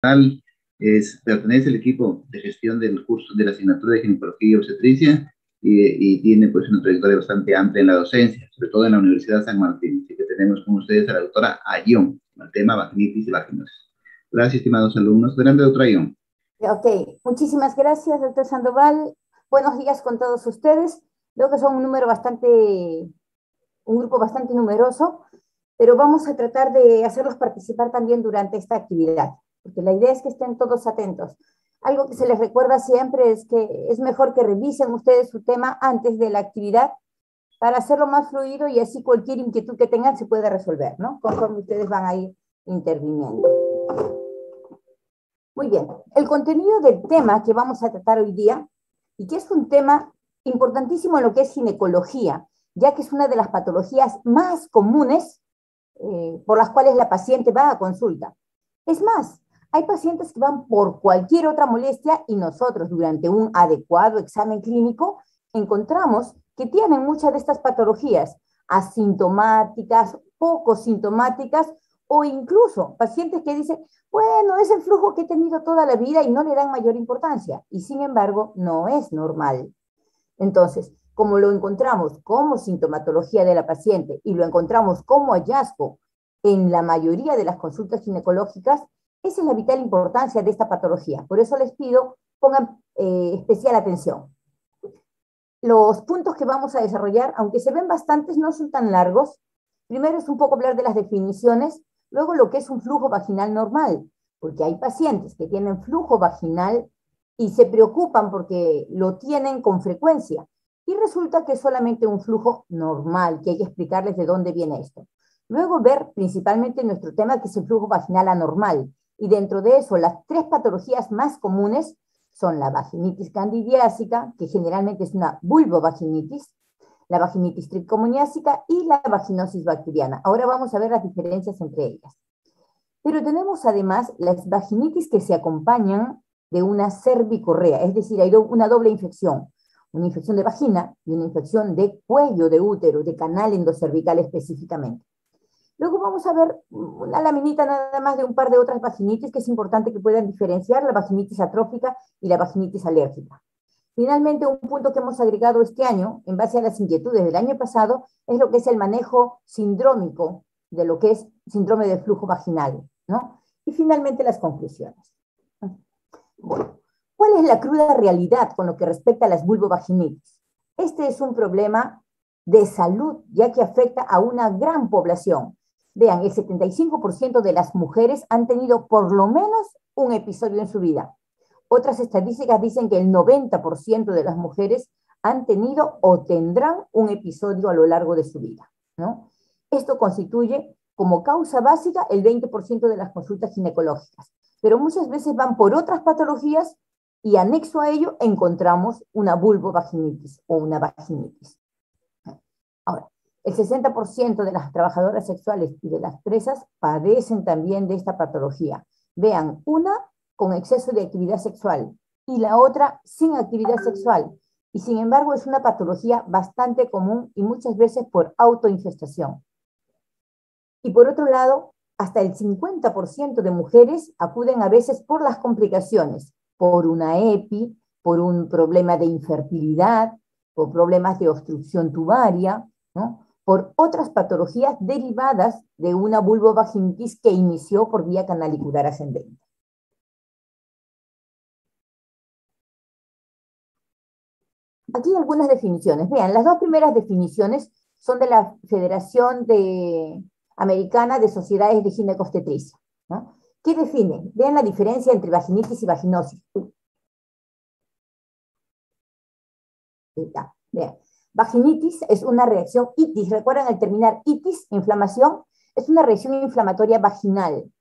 Tal, pertenece al equipo de gestión del curso de la asignatura de ginecología y obstetricia y tiene pues una trayectoria bastante amplia en la docencia, sobre todo en la Universidad de San Martín. Así que tenemos con ustedes a la doctora Ayón, con el tema vaginitis y vaginosis. Gracias, estimados alumnos. Adelante, doctora Ayón. Ok, muchísimas gracias, doctor Sandoval. Buenos días con todos ustedes. Veo que son un grupo bastante numeroso, pero vamos a tratar de hacerlos participar también durante esta actividad, porque la idea es que estén todos atentos. Algo que se les recuerda siempre es que es mejor que revisen ustedes su tema antes de la actividad para hacerlo más fluido y así cualquier inquietud que tengan se puede resolver, ¿no? Conforme ustedes van a ir interviniendo. Muy bien, el contenido del tema que vamos a tratar hoy día, y que es un tema importantísimo en lo que es ginecología, ya que es una de las patologías más comunes por las cuales la paciente va a consulta. Es más, hay pacientes que van por cualquier otra molestia y nosotros durante un adecuado examen clínico encontramos que tienen muchas de estas patologías asintomáticas, poco sintomáticas o incluso pacientes que dicen, bueno, es el flujo que he tenido toda la vida y no le dan mayor importancia y sin embargo no es normal. Entonces, como lo encontramos como sintomatología de la paciente y lo encontramos como hallazgo en la mayoría de las consultas ginecológicas, esa es la vital importancia de esta patología. Por eso les pido pongan especial atención. Los puntos que vamos a desarrollar, aunque se ven bastantes, no son tan largos. Primero es un poco hablar de las definiciones, luego lo que es un flujo vaginal normal, porque hay pacientes que tienen flujo vaginal y se preocupan porque lo tienen con frecuencia. Y resulta que es solamente un flujo normal, que hay que explicarles de dónde viene esto. Luego ver principalmente nuestro tema, que es el flujo vaginal anormal. Y dentro de eso, las tres patologías más comunes son la vaginitis candidiásica, que generalmente es una vulvovaginitis, la vaginitis trichomoniásica y la vaginosis bacteriana. Ahora vamos a ver las diferencias entre ellas. Pero tenemos además las vaginitis que se acompañan de una cervicorrea, es decir, hay una doble infección, una infección de vagina y una infección de cuello de útero, de canal endocervical específicamente. Luego vamos a ver una laminita nada más de un par de otras vaginitis que es importante que puedan diferenciar la vaginitis atrófica y la vaginitis alérgica. Finalmente, un punto que hemos agregado este año, en base a las inquietudes del año pasado, es lo que es el manejo sindrómico de lo que es síndrome de flujo vaginal, ¿no? Y finalmente las conclusiones. Bueno, ¿cuál es la cruda realidad con lo que respecta a las vulvovaginitis? Este es un problema de salud, ya que afecta a una gran población. Vean, el 75% de las mujeres han tenido por lo menos un episodio en su vida. Otras estadísticas dicen que el 90% de las mujeres han tenido o tendrán un episodio a lo largo de su vida, ¿no? Esto constituye como causa básica el 20% de las consultas ginecológicas, pero muchas veces van por otras patologías y anexo a ello encontramos una vulvovaginitis o una vaginitis. Ahora, el 60% de las trabajadoras sexuales y de las presas padecen también de esta patología. Vean, una con exceso de actividad sexual y la otra sin actividad sexual. Y sin embargo es una patología bastante común y muchas veces por autoinfestación. Y por otro lado, hasta el 50% de mujeres acuden a veces por las complicaciones, por una EPI, por un problema de infertilidad, por problemas de obstrucción tubaria, ¿no? Por otras patologías derivadas de una vulvovaginitis que inició por vía canalicular ascendente. Aquí algunas definiciones. Vean, las dos primeras definiciones son de la Federación Americana de Sociedades de Ginecobstetricia, ¿no? ¿Qué define? Vean la diferencia entre vaginitis y vaginosis. Vean. Vaginitis es una reacción itis. ¿Recuerdan el terminar itis, inflamación? Es una reacción inflamatoria vaginal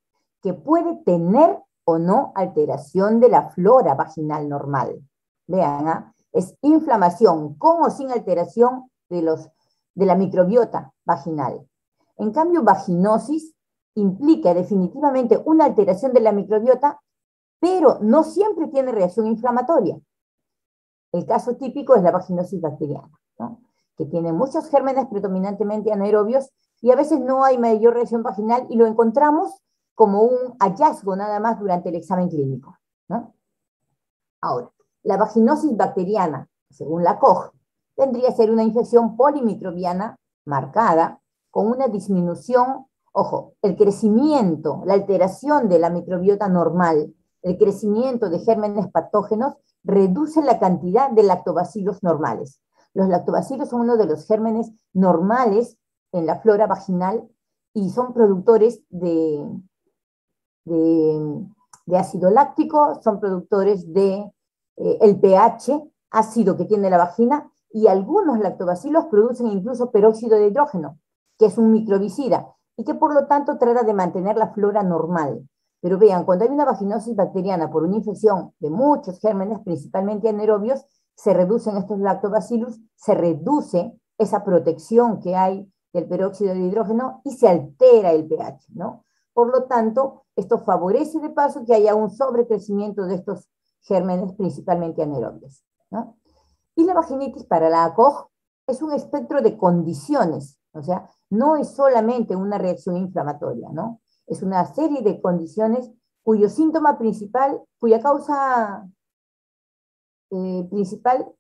que puede tener o no alteración de la flora vaginal normal. Vean, ¿ah? Es inflamación con o sin alteración de la microbiota vaginal. En cambio, vaginosis implica definitivamente una alteración de la microbiota, pero no siempre tiene reacción inflamatoria. El caso típico es la vaginosis bacteriana, ¿no? Que tiene muchos gérmenes predominantemente anaerobios y a veces no hay mayor reacción vaginal y lo encontramos como un hallazgo nada más durante el examen clínico, ¿no? Ahora, la vaginosis bacteriana, según la Koch, tendría que ser una infección polimicrobiana marcada con una disminución, ojo, el crecimiento, la alteración de la microbiota normal, el crecimiento de gérmenes patógenos reduce la cantidad de lactobacilos normales. Los lactobacilos son uno de los gérmenes normales en la flora vaginal y son productores de ácido láctico, son productores de el pH ácido que tiene la vagina, y algunos lactobacilos producen incluso peróxido de hidrógeno, que es un microbicida, y que por lo tanto trata de mantener la flora normal. Pero vean, cuando hay una vaginosis bacteriana por una infección de muchos gérmenes, principalmente anaerobios, se reducen estos lactobacillus, se reduce esa protección que hay del peróxido de hidrógeno y se altera el pH, ¿no? Por lo tanto, esto favorece de paso que haya un sobrecrecimiento de estos gérmenes, principalmente anaerobios, ¿no? Y la vaginitis para la Koch es un espectro de condiciones, o sea, no es solamente una reacción inflamatoria, ¿no? Es una serie de condiciones cuyo síntoma principal, cuya causa principal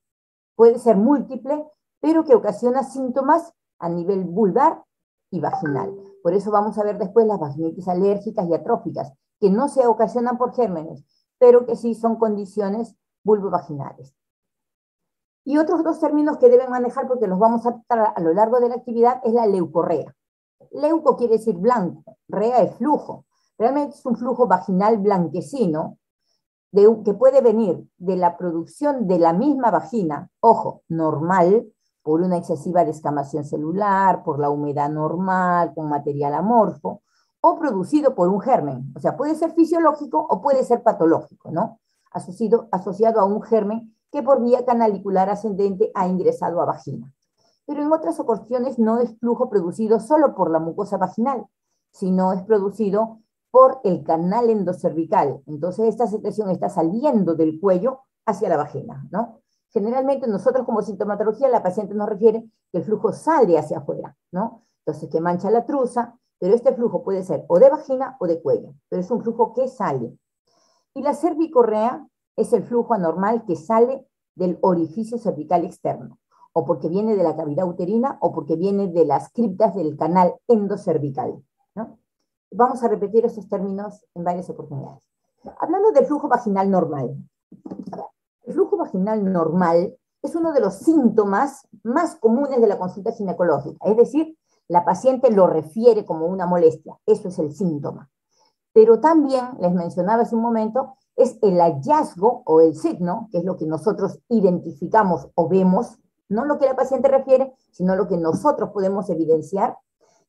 puede ser múltiple, pero que ocasiona síntomas a nivel vulvar y vaginal. Por eso vamos a ver después las vaginitis alérgicas y atróficas, que no se ocasionan por gérmenes, pero que sí son condiciones vulvovaginales. Y otros dos términos que deben manejar, porque los vamos a tratar a lo largo de la actividad, es la leucorrea. Leuco quiere decir blanco, rea es flujo. Realmente es un flujo vaginal blanquecino, que puede venir de la producción de la misma vagina, ojo, normal, por una excesiva descamación celular, por la humedad normal, con material amorfo, o producido por un germen. O sea, puede ser fisiológico o puede ser patológico, ¿no? Asociado a un germen que por vía canalicular ascendente ha ingresado a vagina. Pero en otras ocasiones no es flujo producido solo por la mucosa vaginal, sino es producido por el canal endocervical. Entonces esta secreción está saliendo del cuello hacia la vagina, ¿no? Generalmente nosotros como sintomatología la paciente nos refiere que el flujo sale hacia afuera, ¿no? Entonces que mancha la truza, pero este flujo puede ser o de vagina o de cuello, pero es un flujo que sale. Y la cervicorrea es el flujo anormal que sale del orificio cervical externo, o porque viene de la cavidad uterina o porque viene de las criptas del canal endocervical, ¿no? Vamos a repetir esos términos en varias oportunidades. Hablando del flujo vaginal normal. El flujo vaginal normal es uno de los síntomas más comunes de la consulta ginecológica, es decir, la paciente lo refiere como una molestia, eso es el síntoma. Pero también, les mencionaba hace un momento, es el hallazgo o el signo, que es lo que nosotros identificamos o vemos, no lo que la paciente refiere, sino lo que nosotros podemos evidenciar,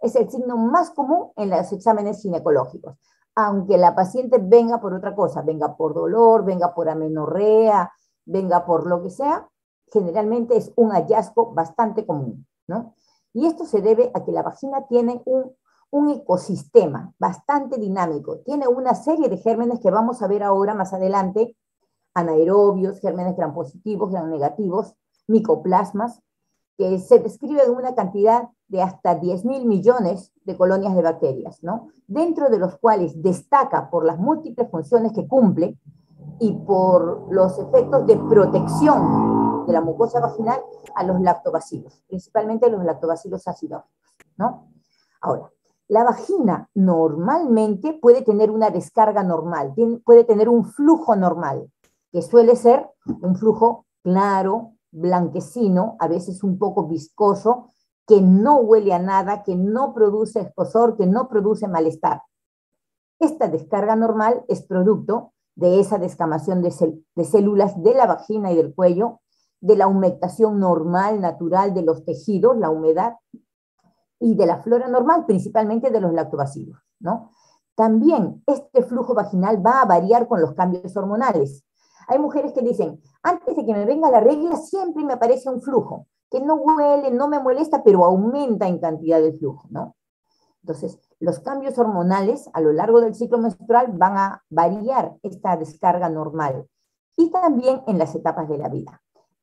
es el signo más común en los exámenes ginecológicos. Aunque la paciente venga por otra cosa, venga por dolor, venga por amenorrea, venga por lo que sea, generalmente es un hallazgo bastante común, ¿no? Y esto se debe a que la vagina tiene un ecosistema bastante dinámico, tiene una serie de gérmenes que vamos a ver ahora más adelante, anaerobios, gérmenes gram positivos, gram negativos, micoplasmas, que se describen una cantidad de hasta 10.000 millones de colonias de bacterias, ¿no? Dentro de los cuales destaca por las múltiples funciones que cumple y por los efectos de protección de la mucosa vaginal a los lactobacilos, principalmente los lactobacilos acidófilos, ¿no? Ahora, la vagina normalmente puede tener una descarga normal, puede tener un flujo normal, que suele ser un flujo claro, blanquecino, a veces un poco viscoso, que no huele a nada, que no produce escozor, que no produce malestar. Esta descarga normal es producto de esa descamación de células de la vagina y del cuello, de la humectación normal, natural de los tejidos, la humedad, y de la flora normal, principalmente de los lactobacilos, ¿no? También este flujo vaginal va a variar con los cambios hormonales. Hay mujeres que dicen, antes de que me venga la regla siempre me aparece un flujo, que no huele, no me molesta, pero aumenta en cantidad de flujo, ¿no? Entonces, los cambios hormonales a lo largo del ciclo menstrual van a variar esta descarga normal. Y también en las etapas de la vida.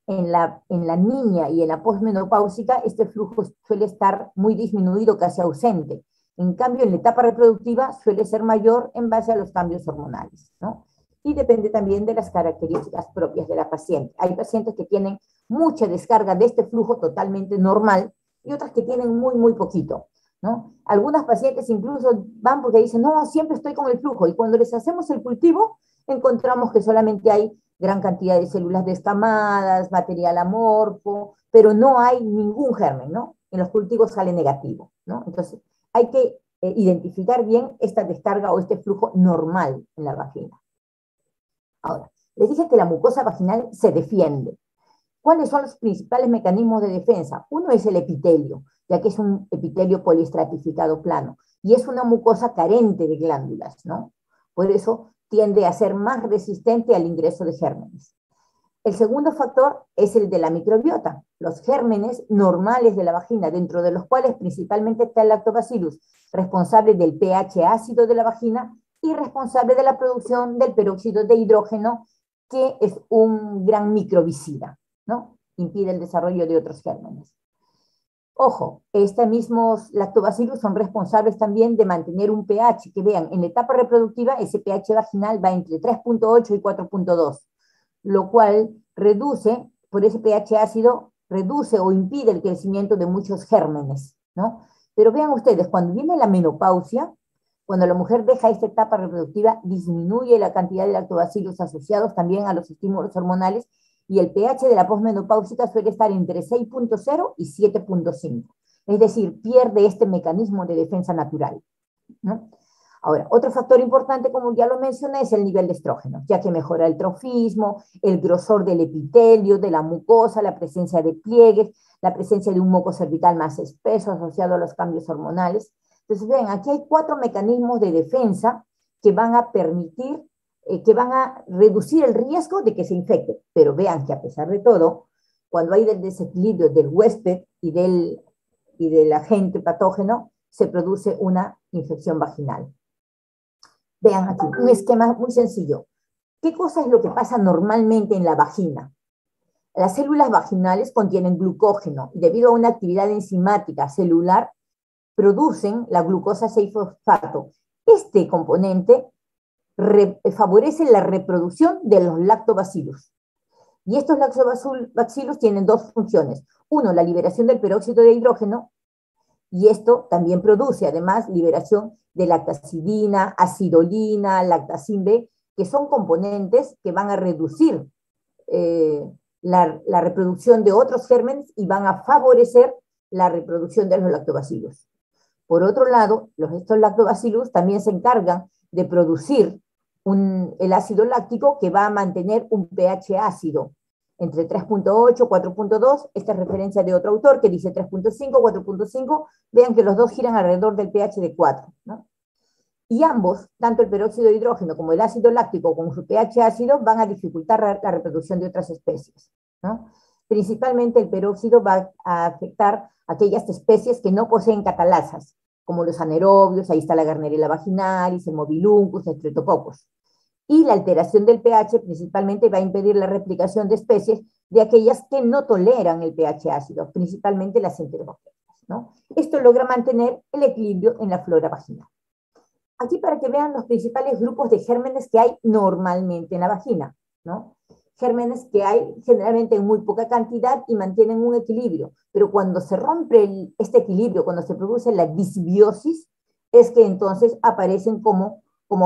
En la niña y en la posmenopáusica, este flujo suele estar muy disminuido, casi ausente. En cambio, en la etapa reproductiva suele ser mayor en base a los cambios hormonales, ¿no? Y depende también de las características propias de la paciente. Hay pacientes que tienen mucha descarga de este flujo totalmente normal y otras que tienen muy, muy poquito, ¿no? Algunas pacientes incluso van porque dicen, no, siempre estoy con el flujo, y cuando les hacemos el cultivo, encontramos que solamente hay gran cantidad de células descamadas, material amorfo, pero no hay ningún germen, ¿no? En los cultivos sale negativo, ¿no? Entonces, hay que identificar bien esta descarga o este flujo normal en la vagina. Ahora, les dije que la mucosa vaginal se defiende. ¿Cuáles son los principales mecanismos de defensa? Uno es el epitelio, ya que es un epitelio poliestratificado plano, y es una mucosa carente de glándulas, ¿no? Por eso tiende a ser más resistente al ingreso de gérmenes. El segundo factor es el de la microbiota, los gérmenes normales de la vagina, dentro de los cuales principalmente está el lactobacillus, responsable del pH ácido de la vagina y responsable de la producción del peróxido de hidrógeno, que es un gran microbicida, ¿no? Impide el desarrollo de otros gérmenes. Ojo, estos mismos lactobacillus son responsables también de mantener un pH, que vean, en la etapa reproductiva ese pH vaginal va entre 3.8 y 4.2, lo cual reduce, por ese pH ácido, reduce o impide el crecimiento de muchos gérmenes, ¿no? Pero vean ustedes, cuando viene la menopausia, cuando la mujer deja esta etapa reproductiva, disminuye la cantidad de lactobacillus asociados también a los estímulos hormonales, y el pH de la posmenopáusica suele estar entre 6.0 y 7.5. Es decir, pierde este mecanismo de defensa natural, ¿no? Ahora, otro factor importante, como ya lo mencioné, es el nivel de estrógeno, ya que mejora el trofismo, el grosor del epitelio, de la mucosa, la presencia de pliegues, la presencia de un moco cervical más espeso asociado a los cambios hormonales. Entonces, ven, aquí hay 4 mecanismos de defensa que van a permitir, que van a reducir el riesgo de que se infecte. Pero vean que a pesar de todo, cuando hay del desequilibrio del huésped y del agente patógeno, se produce una infección vaginal. Vean aquí, un esquema muy sencillo. ¿Qué cosa es lo que pasa normalmente en la vagina? Las células vaginales contienen glucógeno y debido a una actividad enzimática celular producen la glucosa 6-fosfato. Este componente favorece la reproducción de los lactobacillus. Y estos lactobacillus tienen 2 funciones. Uno, la liberación del peróxido de hidrógeno, y esto también produce además liberación de lactacidina, acidolina, lactacin B, que son componentes que van a reducir la reproducción de otros gérmenes y van a favorecer la reproducción de los lactobacillus. Por otro lado, estos lactobacillus también se encargan de producir el ácido láctico, que va a mantener un pH ácido entre 3.8 y 4.2, esta es referencia de otro autor que dice 3.5, 4.5, vean que los dos giran alrededor del pH de 4, ¿no? Y ambos, tanto el peróxido de hidrógeno como el ácido láctico con su pH ácido, van a dificultar la reproducción de otras especies, ¿no? Principalmente el peróxido va a afectar a aquellas especies que no poseen catalasas, como los anaerobios, ahí está la Gardnerella vaginalis, el Mobiluncus, el Streptococcus. Y la alteración del pH principalmente va a impedir la replicación de especies de aquellas que no toleran el pH ácido, principalmente las enterobacterias, ¿no? Esto logra mantener el equilibrio en la flora vaginal. Aquí para que vean los principales grupos de gérmenes que hay normalmente en la vagina, ¿no? Gérmenes que hay generalmente en muy poca cantidad y mantienen un equilibrio, pero cuando se rompe este equilibrio, cuando se produce la disbiosis, es que entonces aparecen como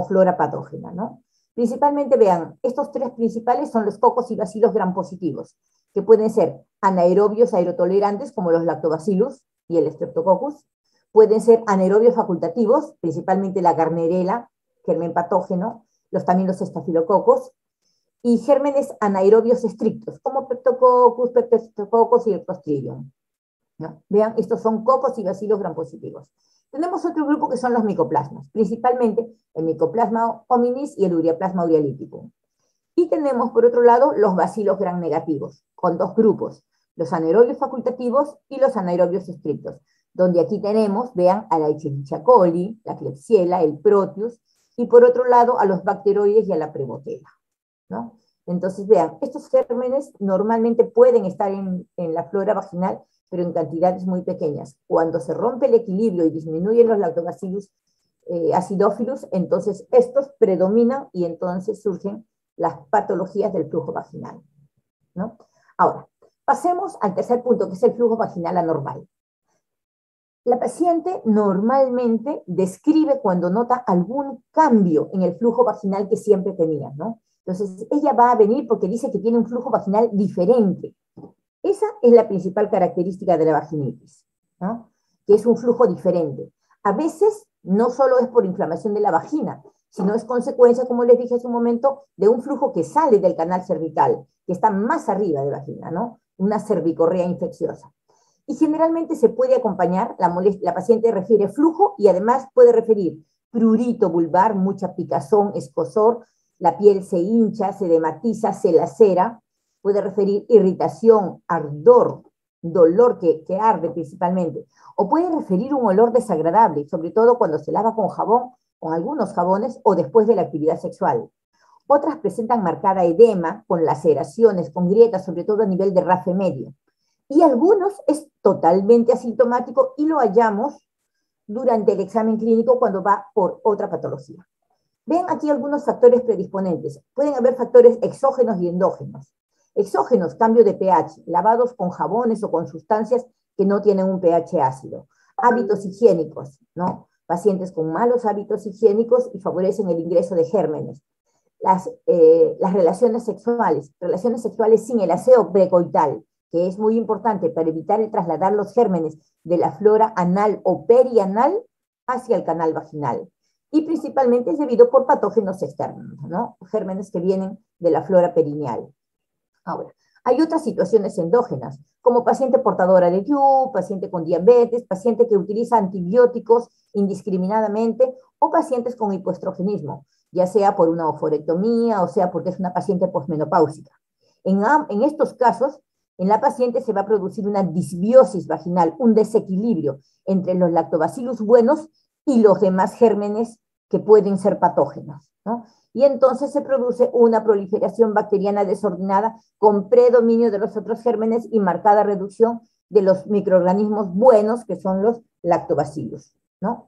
flora patógena, ¿no? Principalmente, vean, estos 3 principales son los cocos y bacilos gram positivos, que pueden ser anaerobios aerotolerantes, como los lactobacillus y el streptococcus, pueden ser anaerobios facultativos, principalmente la Gardnerella, germen patógeno, también los estafilococos, y gérmenes anaerobios estrictos, como Peptococcus, Peptococcus y el Clostridium, ¿no? Vean, estos son cocos y bacilos gram positivos. Tenemos otro grupo que son los micoplasmas, principalmente el Mycoplasma hominis y el Ureaplasma urealyticum. Y tenemos, por otro lado, los bacilos gram negativos, con 2 grupos, los anaerobios facultativos y los anaerobios estrictos, donde aquí tenemos, vean, a la Escherichia coli, la Klebsiella, el Proteus, y por otro lado a los bacteroides y a la Prevotella, ¿no? Entonces, vean, estos gérmenes normalmente pueden estar en la flora vaginal, pero en cantidades muy pequeñas. Cuando se rompe el equilibrio y disminuyen los lactobacillus acidófilos, entonces estos predominan y entonces surgen las patologías del flujo vaginal, ¿no? Ahora, pasemos al tercer punto, que es el flujo vaginal anormal. La paciente normalmente describe cuando nota algún cambio en el flujo vaginal que siempre tenía, ¿no? Entonces, ella va a venir porque dice que tiene un flujo vaginal diferente. Esa es la principal característica de la vaginitis, ¿no? Que es un flujo diferente. A veces no solo es por inflamación de la vagina, sino es consecuencia, como les dije hace un momento, de un flujo que sale del canal cervical, que está más arriba de la vagina, ¿no? Una cervicorrea infecciosa. Y generalmente se puede acompañar, la paciente refiere flujo y además puede referir prurito vulvar, mucha picazón, escozor, la piel se hincha, se dematiza, se lacera, puede referir irritación, ardor, dolor que arde principalmente, o puede referir un olor desagradable, sobre todo cuando se lava con jabón, con algunos jabones o después de la actividad sexual. Otras presentan marcada edema, con laceraciones, con grietas, sobre todo a nivel de rafe medio. Y algunos es totalmente asintomático y lo hallamos durante el examen clínico cuando va por otra patología. Ven aquí algunos factores predisponentes. Pueden haber factores exógenos y endógenos. Exógenos, cambio de pH, lavados con jabones o con sustancias que no tienen un pH ácido. Hábitos higiénicos, ¿no? Pacientes con malos hábitos higiénicos y favorecen el ingreso de gérmenes. Las relaciones sexuales sin el aseo precoital, que es muy importante para evitar el trasladar los gérmenes de la flora anal o perianal hacia el canal vaginal. Y principalmente es debido por patógenos externos, ¿no? Gérmenes que vienen de la flora perineal. Ahora, hay otras situaciones endógenas, como paciente portadora de DIU, paciente con diabetes, paciente que utiliza antibióticos indiscriminadamente o pacientes con hipoestrogenismo, ya sea por una oforectomía o sea porque es una paciente posmenopáusica. En estos casos, en la paciente se va a producir una disbiosis vaginal, un desequilibrio entre los lactobacillus buenos y los demás gérmenes que pueden ser patógenos, ¿no? Y entonces se produce una proliferación bacteriana desordenada con predominio de los otros gérmenes y marcada reducción de los microorganismos buenos, que son los lactobacillus, ¿no?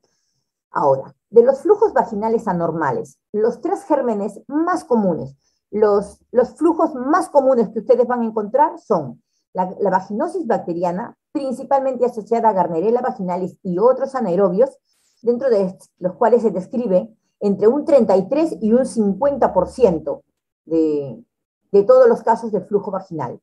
Ahora, de los flujos vaginales anormales, los tres gérmenes más comunes, los flujos más comunes que ustedes van a encontrar son la vaginosis bacteriana, principalmente asociada a Gardnerella vaginalis y otros anaerobios, dentro de los cuales se describe entre un 33 y un 50% de todos los casos de flujo vaginal.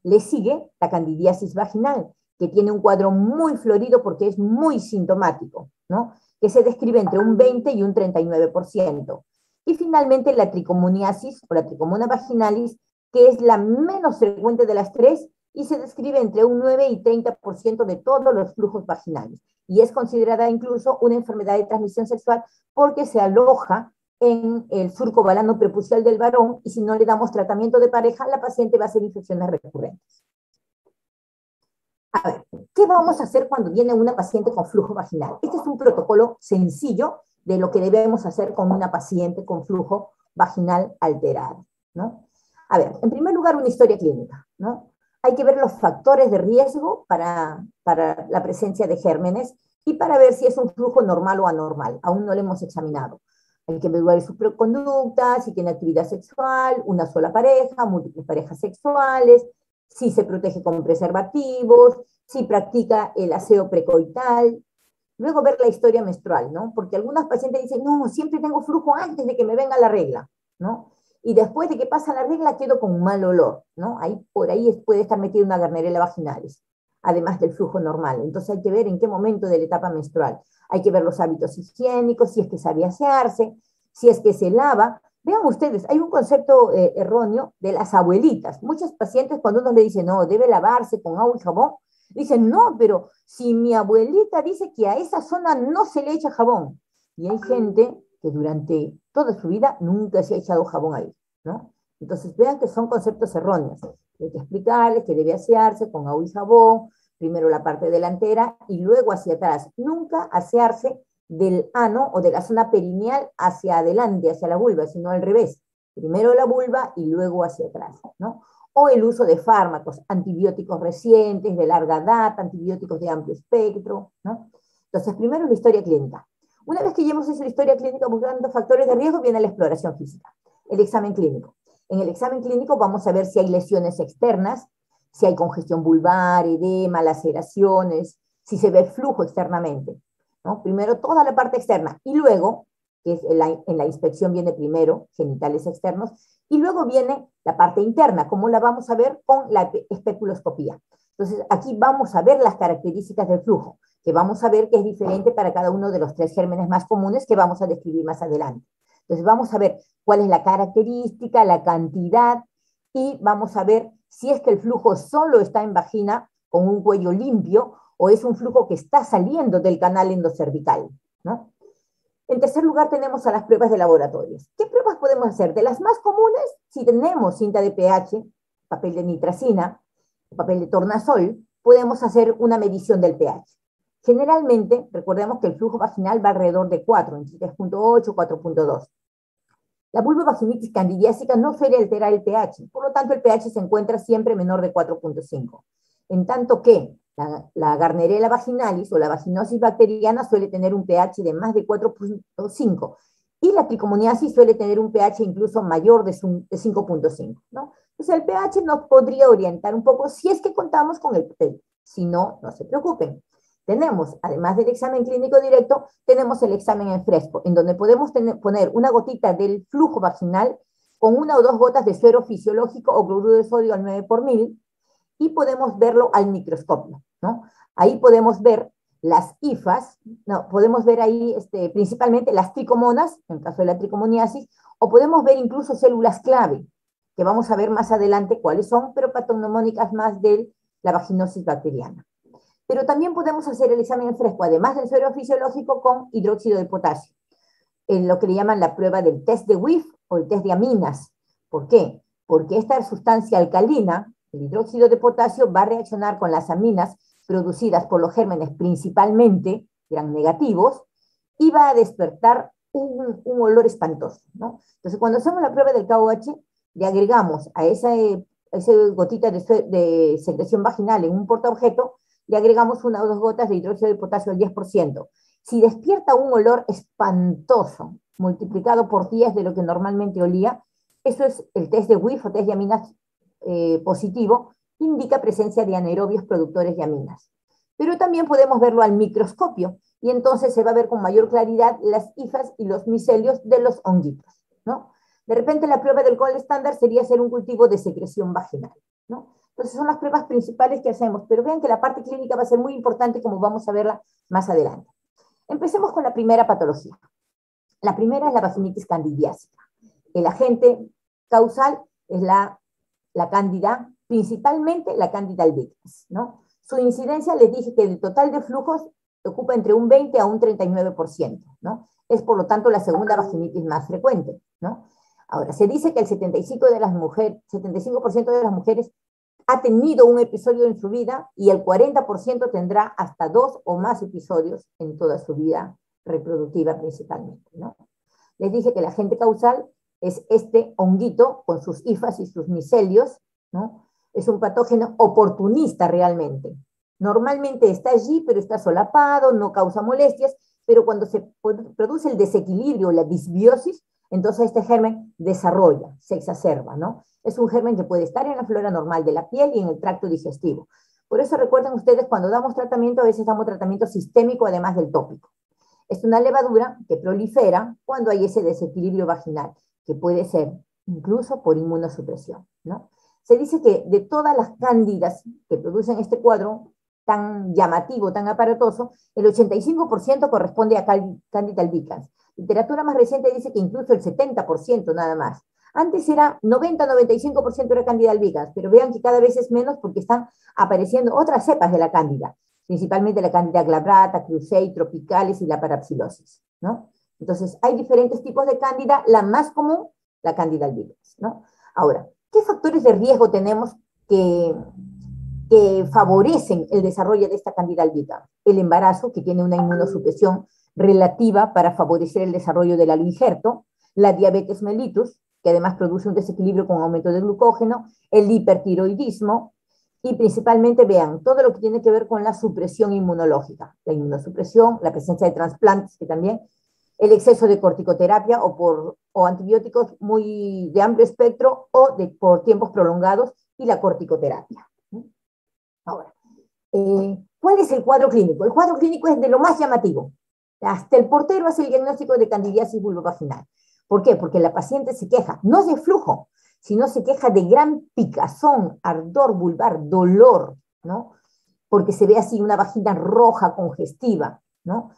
Le sigue la candidiasis vaginal, que tiene un cuadro muy florido porque es muy sintomático, ¿no? Que se describe entre un 20 y un 39%. Y finalmente la tricomoniasis o la tricomona vaginalis, que es la menos frecuente de las tres y se describe entre un 9 y 30% de todos los flujos vaginales. Y es considerada incluso una enfermedad de transmisión sexual porque se aloja en el surco balano prepucial del varón y si no le damos tratamiento de pareja, la paciente va a hacer infecciones recurrentes. A ver, ¿qué vamos a hacer cuando viene una paciente con flujo vaginal? Este es un protocolo sencillo de lo que debemos hacer con una paciente con flujo vaginal alterado, ¿no? A ver, en primer lugar, una historia clínica, ¿no? Hay que ver los factores de riesgo para la presencia de gérmenes y para ver si es un flujo normal o anormal. Aún no lo hemos examinado. Hay que evaluar su conducta, si tiene actividad sexual, una sola pareja, múltiples parejas sexuales, si se protege con preservativos, si practica el aseo precoital. Luego ver la historia menstrual, ¿no? Porque algunas pacientes dicen, no, siempre tengo flujo antes de que me venga la regla, ¿no? Y después de que pasa la regla quedo con un mal olor, ¿no? Por ahí puede estar metida una Gardnerella vaginalis, además del flujo normal. Entonces hay que ver en qué momento de la etapa menstrual. Hay que ver los hábitos higiénicos, si es que sabe asearse, si es que se lava. Vean ustedes, hay un concepto erróneo de las abuelitas. Muchos pacientes cuando uno le dice, no, debe lavarse con agua y jabón, dicen, no, pero si mi abuelita dice que a esa zona no se le echa jabón. Y hay gente que durante toda su vida nunca se ha echado jabón ahí, ¿no? Entonces vean que son conceptos erróneos. Hay que explicarles que debe asearse con agua y jabón, primero la parte delantera y luego hacia atrás. Nunca asearse del ano o de la zona perineal hacia adelante, hacia la vulva, sino al revés. primero la vulva y luego hacia atrás, ¿no? O el uso de fármacos, antibióticos recientes, de larga data, antibióticos de amplio espectro, ¿no? Entonces, primero la historia clínica. Una vez que ya hemos hecho la historia clínica buscando factores de riesgo, viene la exploración física, el examen clínico. En el examen clínico vamos a ver si hay lesiones externas, si hay congestión vulvar, edema, laceraciones, si se ve flujo externamente, ¿no? Primero toda la parte externa y luego, que es en la inspección viene primero genitales externos, y luego viene la parte interna, como la vamos a ver con la especuloscopía. Entonces, aquí vamos a ver las características del flujo, que vamos a ver que es diferente para cada uno de los 3 gérmenes más comunes que vamos a describir más adelante. Entonces, vamos a ver cuál es la característica, la cantidad, y vamos a ver si es que el flujo solo está en vagina con un cuello limpio o es un flujo que está saliendo del canal endocervical, ¿no? En tercer lugar, tenemos a las pruebas de laboratorios. ¿Qué pruebas podemos hacer? De las más comunes, si tenemos cinta de pH, papel de nitracina, papel de tornasol, podemos hacer una medición del pH. Generalmente, recordemos que el flujo vaginal va alrededor de 4, entre 3.8 y 4.2. La vulvovaginitis candidiásica no suele alterar el pH, por lo tanto el pH se encuentra siempre menor de 4.5. En tanto que la Gardnerella vaginalis o la vaginosis bacteriana suele tener un pH de más de 4.5 y la tricomoniasis suele tener un pH incluso mayor de 5.5, ¿no? Entonces el pH nos podría orientar un poco si es que contamos con el papel. Si no, no se preocupen. Tenemos, además del examen clínico directo, tenemos el examen en fresco, en donde podemos poner una gotita del flujo vaginal con 1 o 2 gotas de suero fisiológico o cloruro de sodio al 9/1000 y podemos verlo al microscopio, ¿no? Ahí podemos ver las hifas, no, podemos ver ahí principalmente las tricomonas, en caso de la tricomoniasis, o podemos ver incluso células clave, que vamos a ver más adelante cuáles son, pero patognomónicas más de la vaginosis bacteriana. Pero también podemos hacer el examen en fresco, además del suero fisiológico, con hidróxido de potasio, en lo que le llaman la prueba del test de WIF o el test de aminas. ¿Por qué? Porque esta sustancia alcalina, el hidróxido de potasio, va a reaccionar con las aminas producidas por los gérmenes principalmente, gram negativos, y va a despertar un olor espantoso, ¿no? Entonces, cuando hacemos la prueba del KOH, le agregamos a esa gotita de secreción vaginal en un portaobjeto, le agregamos 1 o 2 gotas de hidróxido de potasio al 10%. Si despierta un olor espantoso, multiplicado por 10 de lo que normalmente olía, eso es el test de WIF o test de aminas positivo, indica presencia de anaerobios productores de aminas. Pero también podemos verlo al microscopio, y entonces se va a ver con mayor claridad las hifas y los micelios de los honguitos, ¿no? De repente la prueba del gold estándar sería hacer un cultivo de secreción vaginal, ¿no? Entonces son las pruebas principales que hacemos, pero vean que la parte clínica va a ser muy importante como vamos a verla más adelante. Empecemos con la primera patología. La primera es la vaginitis candidiásica. El agente causal es la cándida, principalmente la cándida albicans, ¿no? Su incidencia, les dije que del total de flujos ocupa entre un 20 a un 39%, ¿no? Es por lo tanto la segunda vaginitis más frecuente, ¿no? Ahora, se dice que el 75% de las mujeres ha tenido un episodio en su vida y el 40% tendrá hasta 2 o más episodios en toda su vida reproductiva principalmente, ¿no? Les dije que el agente causal es este honguito con sus hifas y sus micelios, ¿no? Es un patógeno oportunista realmente. Normalmente está allí, pero está solapado, no causa molestias, pero cuando se produce el desequilibrio, la disbiosis, entonces este germen desarrolla, se exacerba, ¿no? Es un germen que puede estar en la flora normal de la piel y en el tracto digestivo. Por eso recuerden ustedes, cuando damos tratamiento, a veces damos tratamiento sistémico además del tópico. Es una levadura que prolifera cuando hay ese desequilibrio vaginal, que puede ser incluso por inmunosupresión, ¿no? Se dice que de todas las cándidas que producen este cuadro tan llamativo, tan aparatoso, el 85% corresponde a Candida albicans. Literatura más reciente dice que incluso el 70% nada más. Antes era 90-95% era Candida albicans, pero vean que cada vez es menos porque están apareciendo otras cepas de la cándida, principalmente la Candida glabrata, Cruzei, tropicales y la parapsilosis, ¿no? Entonces, hay diferentes tipos de cándida, la más común, la Candida albicans, ¿no? Ahora, ¿qué factores de riesgo tenemos que favorecen el desarrollo de esta Candida albicans? El embarazo, que tiene una inmunosupresión relativa para favorecer el desarrollo del aloinjerto, la diabetes mellitus, que además produce un desequilibrio con aumento de glucógeno, el hipertiroidismo, y principalmente vean todo lo que tiene que ver con la supresión inmunológica, la inmunosupresión, la presencia de trasplantes, que también, el exceso de corticoterapia o antibióticos muy de amplio espectro por tiempos prolongados y la corticoterapia. Ahora, ¿cuál es el cuadro clínico? El cuadro clínico es de lo más llamativo. Hasta el portero hace el diagnóstico de candidiasis vulvovaginal. ¿Por qué? Porque la paciente se queja, no de flujo, sino se queja de gran picazón, ardor vulvar, dolor, ¿no? Porque se ve así una vagina roja, congestiva, ¿no?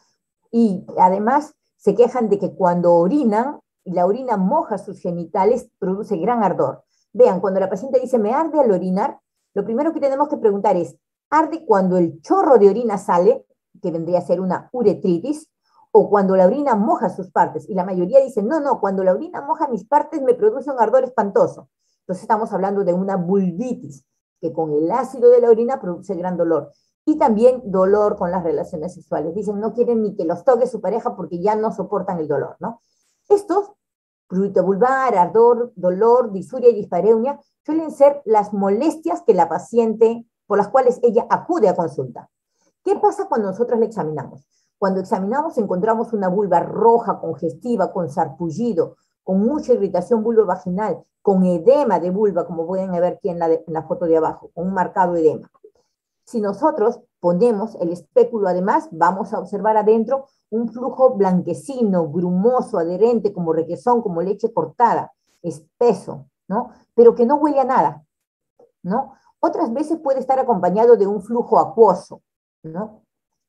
Y además se quejan de que cuando orinan, y la orina moja sus genitales, produce gran ardor. Vean, cuando la paciente dice, me arde al orinar, lo primero que tenemos que preguntar es, ¿arde cuando el chorro de orina sale, que vendría a ser una uretritis, o cuando la orina moja sus partes? Y la mayoría dice, no, no, cuando la orina moja mis partes me produce un ardor espantoso. Entonces estamos hablando de una vulvitis, que con el ácido de la orina produce gran dolor. Y también dolor con las relaciones sexuales. Dicen, no quieren ni que los toque su pareja porque ya no soportan el dolor, ¿no? Estos, prurito vulvar, ardor, dolor, disuria y dispareunia, suelen ser las molestias que la paciente, por las cuales ella acude a consulta. ¿Qué pasa cuando nosotros la examinamos? Cuando examinamos encontramos una vulva roja, congestiva, con sarpullido, con mucha irritación vulvovaginal, con edema de vulva, como pueden ver aquí en la foto de abajo, con un marcado edema. Si nosotros ponemos el espéculo, además, vamos a observar adentro un flujo blanquecino, grumoso, adherente, como requesón, como leche cortada, espeso, ¿no? Pero que no huele a nada, ¿no? Otras veces puede estar acompañado de un flujo acuoso, ¿no?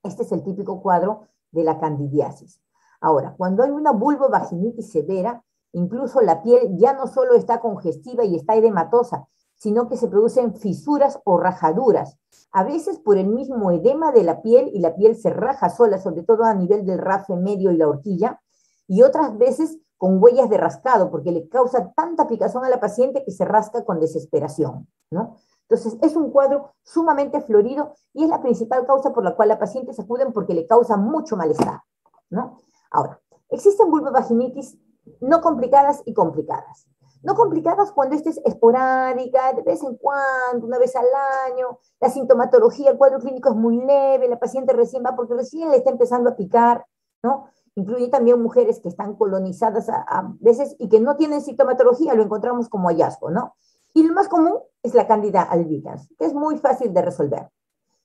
Este es el típico cuadro de la candidiasis. Ahora, cuando hay una vulvovaginitis severa, incluso la piel ya no solo está congestiva y está edematosa, sino que se producen fisuras o rajaduras, a veces por el mismo edema de la piel, y la piel se raja sola, sobre todo a nivel del rafe medio y la horquilla, y otras veces con huellas de rascado, porque le causa tanta picazón a la paciente que se rasca con desesperación, ¿no? Entonces, es un cuadro sumamente florido y es la principal causa por la cual la paciente se acuden, porque le causa mucho malestar, ¿no? Ahora, existen vulvovaginitis no complicadas y complicadas. No complicadas cuando esta es esporádica, de vez en cuando, una vez al año, la sintomatología, el cuadro clínico es muy leve, la paciente recién va porque recién le está empezando a picar, ¿no? Incluye también mujeres que están colonizadas a veces y que no tienen sintomatología, lo encontramos como hallazgo, ¿no? Y lo más común es la Candida albicans, que es muy fácil de resolver.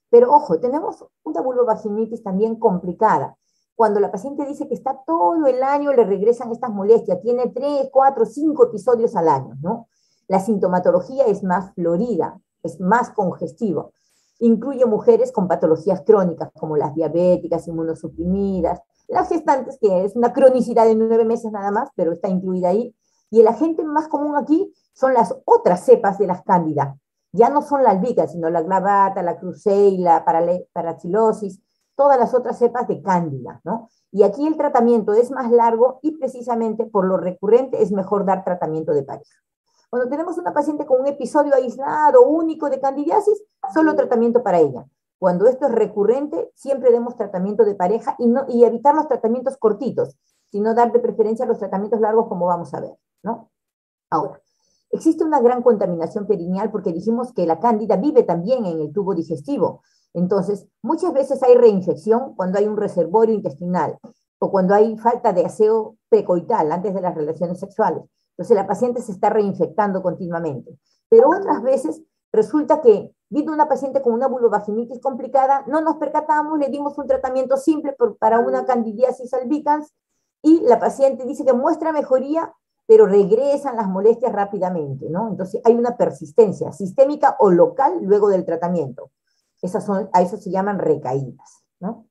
Pero ojo, tenemos una vulvovaginitis también complicada. Cuando la paciente dice que está todo el año, le regresan estas molestias, tiene 3, 4, 5 episodios al año, ¿no? La sintomatología es más florida, es más congestiva. Incluye mujeres con patologías crónicas, como las diabéticas, inmunosuprimidas, las gestantes, que es una cronicidad de 9 meses nada más, pero está incluida ahí. Y el agente más común aquí son las otras cepas de las cándidas. Ya no son la albicans, sino la clavata, la cruceila, parachilosis, todas las otras cepas de cándida, ¿no? Y aquí el tratamiento es más largo y precisamente por lo recurrente es mejor dar tratamiento de pareja. Cuando tenemos una paciente con un episodio aislado, único de candidiasis, solo tratamiento para ella. Cuando esto es recurrente, siempre demos tratamiento de pareja y evitar los tratamientos cortitos, sino dar de preferencia los tratamientos largos, como vamos a ver, ¿no? Ahora, existe una gran contaminación perineal porque dijimos que la cándida vive también en el tubo digestivo. Entonces, muchas veces hay reinfección cuando hay un reservorio intestinal o cuando hay falta de aseo precoital antes de las relaciones sexuales. Entonces, la paciente se está reinfectando continuamente. Pero otras veces resulta que, viendo una paciente con una vulvovaginitis complicada, no nos percatamos, le dimos un tratamiento simple para una candidiasis albicans y la paciente dice que muestra mejoría, pero regresan las molestias rápidamente, ¿no? Entonces, hay una persistencia sistémica o local luego del tratamiento. A eso se llaman recaídas, ¿no?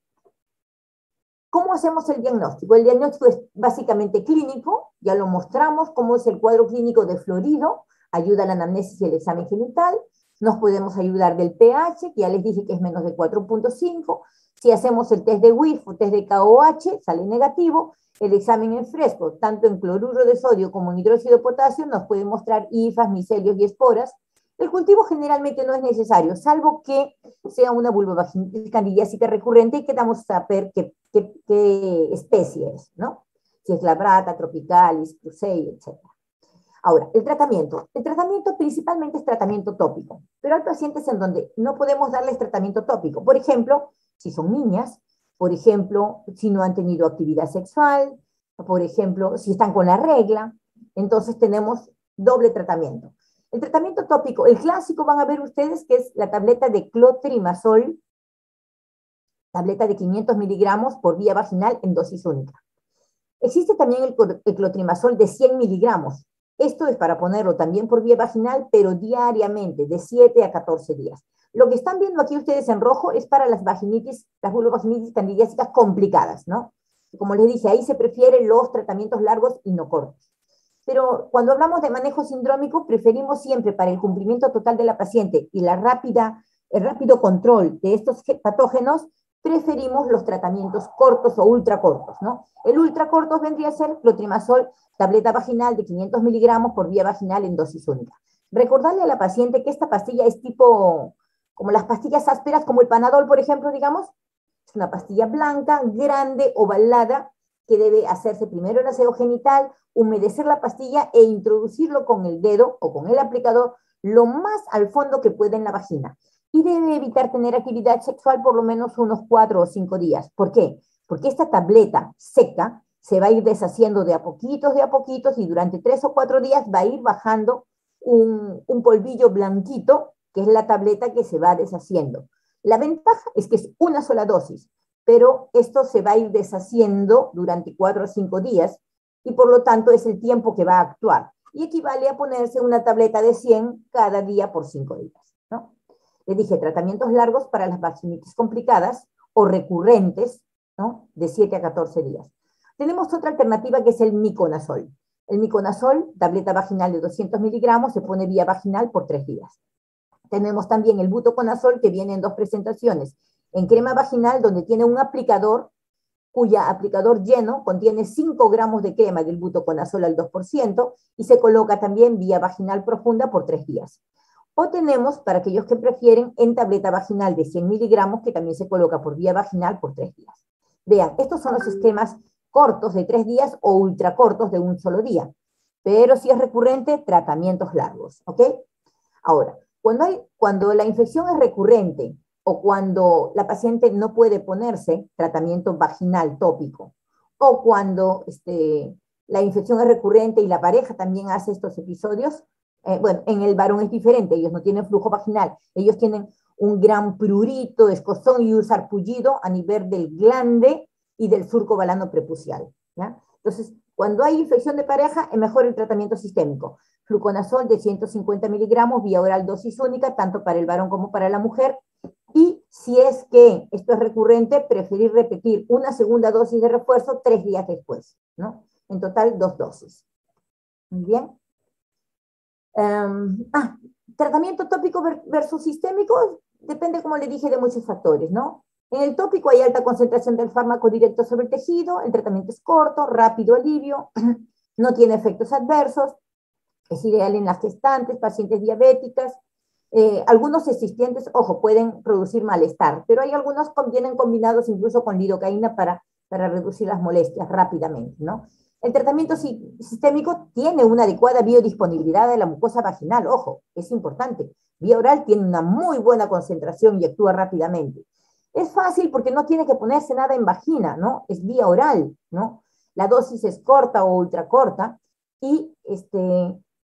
¿Cómo hacemos el diagnóstico? El diagnóstico es básicamente clínico, ya lo mostramos, cómo es el cuadro clínico de florido, ayuda a la anamnesis y el examen genital, nos podemos ayudar del pH, que ya les dije que es menos de 4.5, si hacemos el test de WIF o test de KOH, sale negativo, el examen en fresco, tanto en cloruro de sodio como en hidróxido de potasio, nos puede mostrar hifas, micelios y esporas. El cultivo generalmente no es necesario, salvo que sea una vulvovaginitis candidiásica recurrente y queramos saber qué especie es, ¿no? Si es glabrata, tropicalis, cruceilla, etc. Ahora, el tratamiento. El tratamiento principalmente es tratamiento tópico, pero hay pacientes en donde no podemos darles tratamiento tópico. Por ejemplo, si son niñas, por ejemplo, si no han tenido actividad sexual, por ejemplo, si están con la regla, entonces tenemos doble tratamiento. El tratamiento tópico, el clásico van a ver ustedes que es la tableta de clotrimazol, tableta de 500 miligramos por vía vaginal en dosis única. Existe también el clotrimazol de 100 miligramos. Esto es para ponerlo también por vía vaginal, pero diariamente, de 7 a 14 días. Lo que están viendo aquí ustedes en rojo es para las vaginitis, las vulvovaginitis candidiásicas complicadas, ¿no? Como les dije, ahí se prefieren los tratamientos largos y no cortos. Pero cuando hablamos de manejo sindrómico, preferimos siempre para el cumplimiento total de la paciente y el rápido control de estos patógenos, preferimos los tratamientos cortos o ultracortos, ¿no? El ultracorto vendría a ser clotrimazol, tableta vaginal de 500 miligramos por vía vaginal en dosis única. Recordarle a la paciente que esta pastilla es tipo, como las pastillas ásperas, como el Panadol, por ejemplo, digamos, es una pastilla blanca, grande, ovalada, que debe hacerse primero el aseo genital, humedecer la pastilla e introducirlo con el dedo o con el aplicador lo más al fondo que pueda en la vagina. Y debe evitar tener actividad sexual por lo menos unos 4 o 5 días. ¿Por qué? Porque esta tableta seca se va a ir deshaciendo de a poquitos, y durante 3 o 4 días va a ir bajando un polvillo blanquito, que es la tableta que se va deshaciendo. La ventaja es que es una sola dosis, pero esto se va a ir deshaciendo durante 4 o 5 días, y por lo tanto es el tiempo que va a actuar. Y equivale a ponerse una tableta de 100 cada día por 5 días, ¿no? Les dije, tratamientos largos para las vaginitis complicadas o recurrentes, ¿no? De 7 a 14 días. Tenemos otra alternativa que es el miconazol. El miconazol, tableta vaginal de 200 miligramos, se pone vía vaginal por 3 días. Tenemos también el butoconazol, que viene en 2 presentaciones. En crema vaginal, donde tiene un aplicador, cuya aplicador lleno contiene 5 gramos de crema del butoconazol al 2%, y se coloca también vía vaginal profunda por 3 días. O tenemos, para aquellos que prefieren, en tableta vaginal de 100 miligramos, que también se coloca por vía vaginal por 3 días. Vean, estos son los esquemas cortos de 3 días o ultracortos de un solo día. Pero si es recurrente, tratamientos largos, ¿ok? Ahora, cuando la infección es recurrente o cuando la paciente no puede ponerse tratamiento vaginal tópico, o cuando la infección es recurrente y la pareja también hace estos episodios, bueno, en el varón es diferente, ellos no tienen flujo vaginal, ellos tienen un gran prurito, escozón y un sarpullido a nivel del glande y del surco balano prepucial, ¿ya? Entonces, cuando hay infección de pareja, es mejor el tratamiento sistémico. Fluconazol de 150 miligramos, vía oral dosis única, tanto para el varón como para la mujer. Y si es que esto es recurrente, preferir repetir una segunda dosis de refuerzo 3 días después, ¿no? En total, 2 dosis. Muy bien. Tratamiento tópico versus sistémico, depende, como le dije, de muchos factores, ¿no? En el tópico hay alta concentración del fármaco directo sobre el tejido, el tratamiento es corto, rápido alivio, no tiene efectos adversos, es ideal en las gestantes, pacientes diabéticas. Algunos existentes, ojo, pueden producir malestar, pero hay algunos que vienen combinados incluso con lidocaína para reducir las molestias rápidamente, ¿no? El tratamiento sistémico tiene una adecuada biodisponibilidad de la mucosa vaginal, ojo, es importante. Vía oral tiene una muy buena concentración y actúa rápidamente. Es fácil porque no tiene que ponerse nada en vagina, ¿no? Es vía oral, ¿no? La dosis es corta o ultracorta y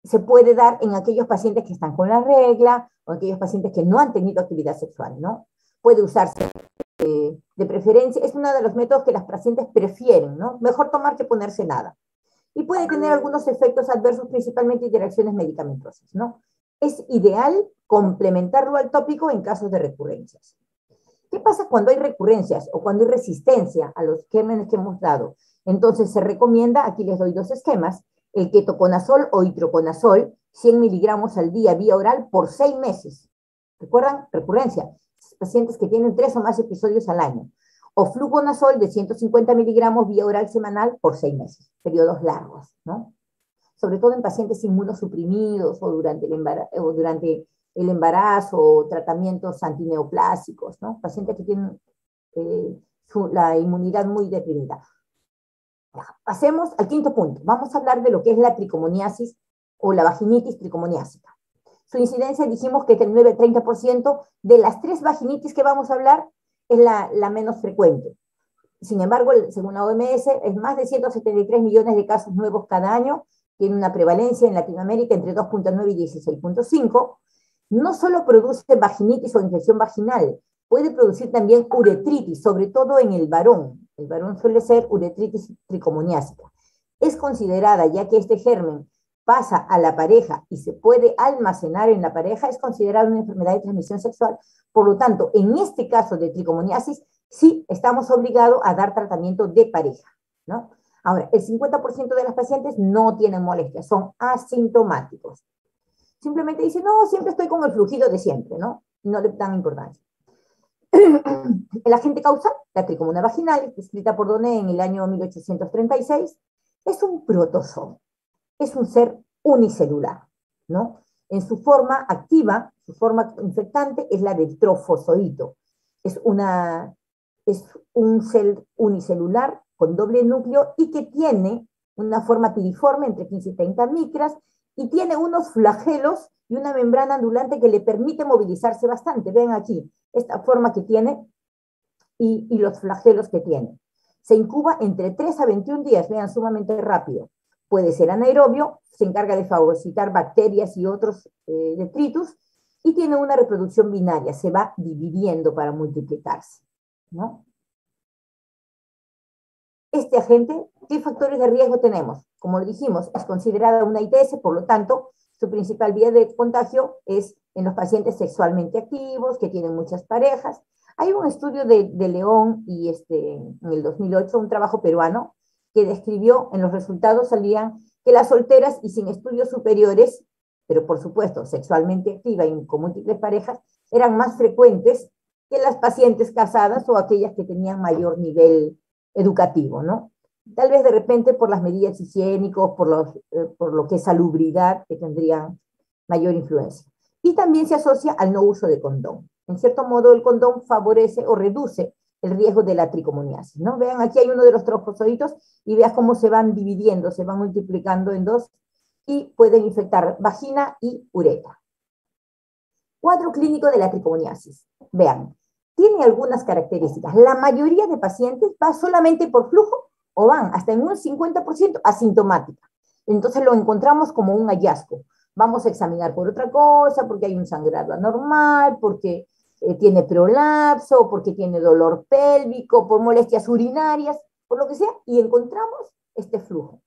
se puede dar en aquellos pacientes que están con la regla o aquellos pacientes que no han tenido actividad sexual, ¿no? Puede usarse de preferencia, es uno de los métodos que las pacientes prefieren, ¿no? Mejor tomar que ponerse nada. Y puede tener algunos efectos adversos, principalmente interacciones medicamentosas, ¿no? Es ideal complementarlo al tópico en casos de recurrencias. ¿Qué pasa cuando hay recurrencias o cuando hay resistencia a los gérmenes que hemos dado? Entonces se recomienda, aquí les doy 2 esquemas, el ketoconazol o itroconazol, 100 miligramos al día vía oral por 6 meses. ¿Recuerdan? Recurrencia. Pacientes que tienen 3 o más episodios al año. O fluconazol de 150 miligramos vía oral semanal por 6 meses. Periodos largos, ¿no? Sobre todo en pacientes inmunosuprimidos o durante el embarazo o tratamientos antineoplásicos, ¿no? Pacientes que tienen la inmunidad muy deprimida. Pasemos al quinto punto. Vamos a hablar de lo que es la tricomoniasis o la vaginitis tricomoniásica. Su incidencia dijimos que es del 9-30%, de las 3 vaginitis que vamos a hablar, es la menos frecuente. Sin embargo, según la OMS, es más de 173 millones de casos nuevos cada año, tiene una prevalencia en Latinoamérica entre 2.9 y 16.5. No solo produce vaginitis o infección vaginal, puede producir también uretritis, sobre todo en el varón. El varón suele ser uretritis tricomoniásica. Es considerada, ya que este germen pasa a la pareja y se puede almacenar en la pareja, es considerada una enfermedad de transmisión sexual. Por lo tanto, en este caso de tricomoniasis, sí estamos obligados a dar tratamiento de pareja, ¿no? Ahora, el 50% de las pacientes no tienen molestias, son asintomáticos. Simplemente dicen, no, siempre estoy con el flujido de siempre, ¿no? No le dan importancia. El agente causal, la tricomonas vaginal, descrita por Donné en el año 1836, es un protozoo, es un ser unicelular, ¿no? En su forma activa, su forma infectante es la del trofozoito. Es un cel unicelular con doble núcleo y que tiene una forma piriforme entre 15 y 30 micras y tiene unos flagelos y una membrana ondulante que le permite movilizarse bastante. Ven aquí esta forma que tiene y los flagelos que tiene. Se incuba entre 3 a 21 días, vean, sumamente rápido. Puede ser anaerobio, se encarga de fagocitar bacterias y otros detritus, y tiene una reproducción binaria, se va dividiendo para multiplicarse, ¿no? Este agente, ¿qué factores de riesgo tenemos? Como lo dijimos, es considerada una ITS, por lo tanto, su principal vía de contagio es en los pacientes sexualmente activos, que tienen muchas parejas. Hay un estudio de León y en el 2008, un trabajo peruano, que describió, en los resultados salían que las solteras y sin estudios superiores, pero por supuesto sexualmente activas y con múltiples parejas, eran más frecuentes que las pacientes casadas o aquellas que tenían mayor nivel educativo, ¿no? Tal vez de repente por las medidas higiénicas, por lo que es salubridad, que tendrían mayor influencia. Y también se asocia al no uso de condón. En cierto modo, el condón favorece o reduce el riesgo de la tricomoniasis, ¿no? Vean, aquí hay uno de los trofozoitos y vean cómo se van dividiendo, se van multiplicando en 2 y pueden infectar vagina y uretra. Cuadro clínico de la tricomoniasis. Vean, tiene algunas características. La mayoría de pacientes va solamente por flujo o van hasta en un 50% asintomática. Entonces lo encontramos como un hallazgo. Vamos a examinar por otra cosa, porque hay un sangrado anormal, porque tiene prolapso, porque tiene dolor pélvico, por molestias urinarias, por lo que sea, y encontramos este flujo.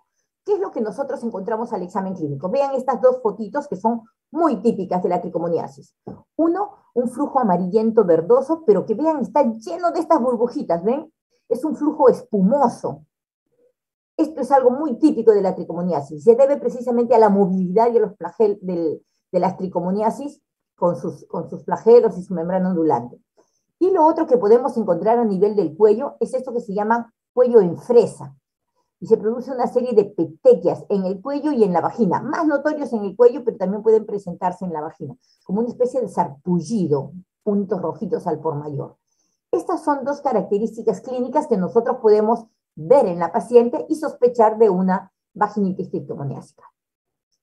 ¿Qué es lo que nosotros encontramos al examen clínico? Vean estas 2 fotitos que son muy típicas de la tricomoniasis. Uno, un flujo amarillento verdoso, pero que vean, está lleno de estas burbujitas, ¿ven? Es un flujo espumoso. Esto es algo muy típico de la tricomoniasis. Se debe precisamente a la movilidad y a los flagelos de las tricomoniasis con sus flagelos y su membrana ondulante. Y lo otro que podemos encontrar a nivel del cuello es esto que se llama cuello en fresa. Y se produce una serie de petequias en el cuello y en la vagina, más notorios en el cuello, pero también pueden presentarse en la vagina, como una especie de sarpullido, puntos rojitos al por mayor. Estas son 2 características clínicas que nosotros podemos ver en la paciente y sospechar de una vaginitis tricomoniásica.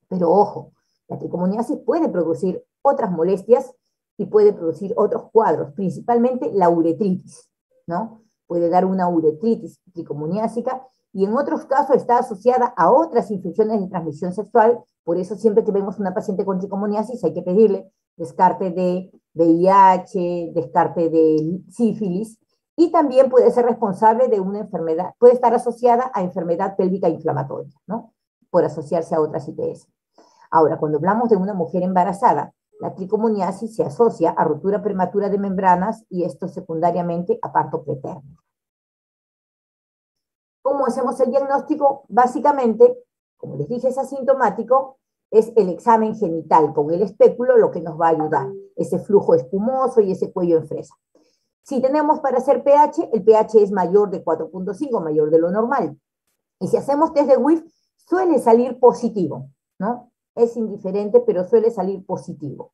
Pero ojo, la tricomoniasis puede producir otras molestias y puede producir otros cuadros, principalmente la uretritis, ¿no? Puede dar una uretritis tricomoniásica y en otros casos está asociada a otras infecciones de transmisión sexual. Por eso siempre que vemos una paciente con tricomoniasis hay que pedirle descarte de VIH, descarte de sífilis, y también puede ser responsable de una enfermedad, puede estar asociada a enfermedad pélvica inflamatoria, ¿no? Por asociarse a otras ITS. Ahora, cuando hablamos de una mujer embarazada, la tricomoniasis se asocia a rotura prematura de membranas y esto secundariamente a parto preterno. ¿Cómo hacemos el diagnóstico? Básicamente, como les dije, es asintomático, es el examen genital con el espéculo lo que nos va a ayudar, ese flujo espumoso y ese cuello en fresa. Si tenemos para hacer pH, el pH es mayor de 4.5, mayor de lo normal. Y si hacemos test de WIF, suele salir positivo, ¿no? Es indiferente, pero suele salir positivo.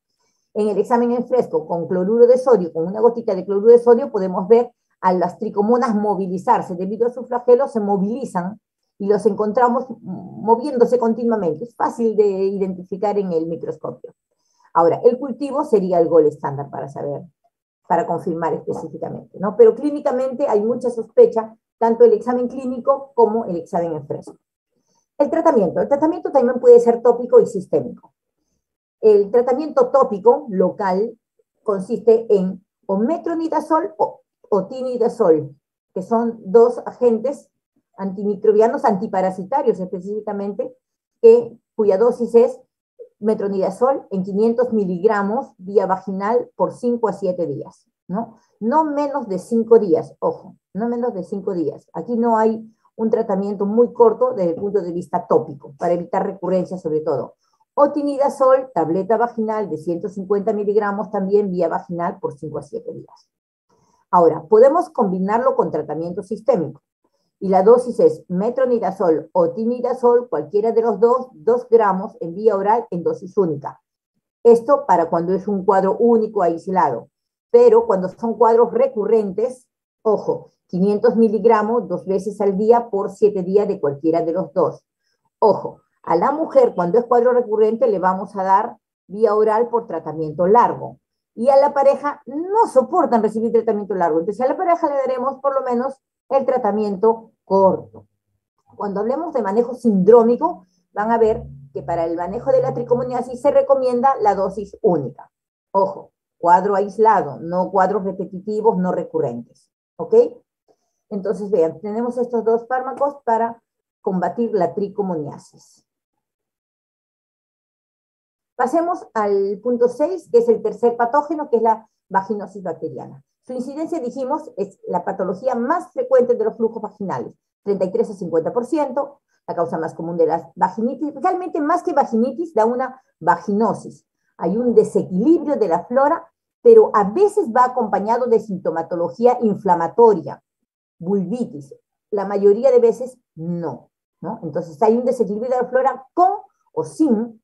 En el examen en fresco con cloruro de sodio, con una gotita de cloruro de sodio, podemos ver a las tricomonas movilizarse. Debido a su flagelo se movilizan y los encontramos moviéndose continuamente. Es fácil de identificar en el microscopio. Ahora, el cultivo sería el gol estándar para saber, para confirmar específicamente, ¿no? Pero clínicamente hay mucha sospecha, tanto el examen clínico como el examen en fresco. El tratamiento también puede ser tópico y sistémico. El tratamiento tópico local consiste en o metronidazol o tinidazol, que son dos agentes antimicrobianos, antiparasitarios específicamente, cuya dosis es metronidazol en 500 miligramos vía vaginal por 5 a 7 días, ¿no? No menos de 5 días, ojo, no menos de 5 días. Aquí no hay un tratamiento muy corto desde el punto de vista tópico, para evitar recurrencias sobre todo. O tinidazol, tableta vaginal de 150 miligramos también vía vaginal por 5 a 7 días. Ahora, podemos combinarlo con tratamiento sistémico. Y la dosis es metronidazol o tinidazol, cualquiera de los dos, 2 gramos en vía oral en dosis única. Esto para cuando es un cuadro único aislado. Pero cuando son cuadros recurrentes, ojo, 500 miligramos 2 veces al día por 7 días de cualquiera de los dos. Ojo, a la mujer cuando es cuadro recurrente le vamos a dar vía oral por tratamiento largo. Y a la pareja no soportan recibir tratamiento largo. Entonces a la pareja le daremos por lo menos el tratamiento corto. Cuando hablemos de manejo sindrómico, van a ver que para el manejo de la tricomoniasis se recomienda la dosis única. Ojo, cuadro aislado, no cuadros repetitivos, no recurrentes. ¿Ok? Entonces, vean, tenemos estos dos fármacos para combatir la tricomoniasis. Pasemos al punto 6, que es el tercer patógeno, que es la vaginosis bacteriana. Su incidencia, dijimos, es la patología más frecuente de los flujos vaginales, 33 a 50%, la causa más común de la vaginitis. Realmente, más que vaginitis, da una vaginosis. Hay un desequilibrio de la flora, pero a veces va acompañado de sintomatología inflamatoria, vulvitis. La mayoría de veces no, ¿no? Entonces, hay un desequilibrio de la flora con o sin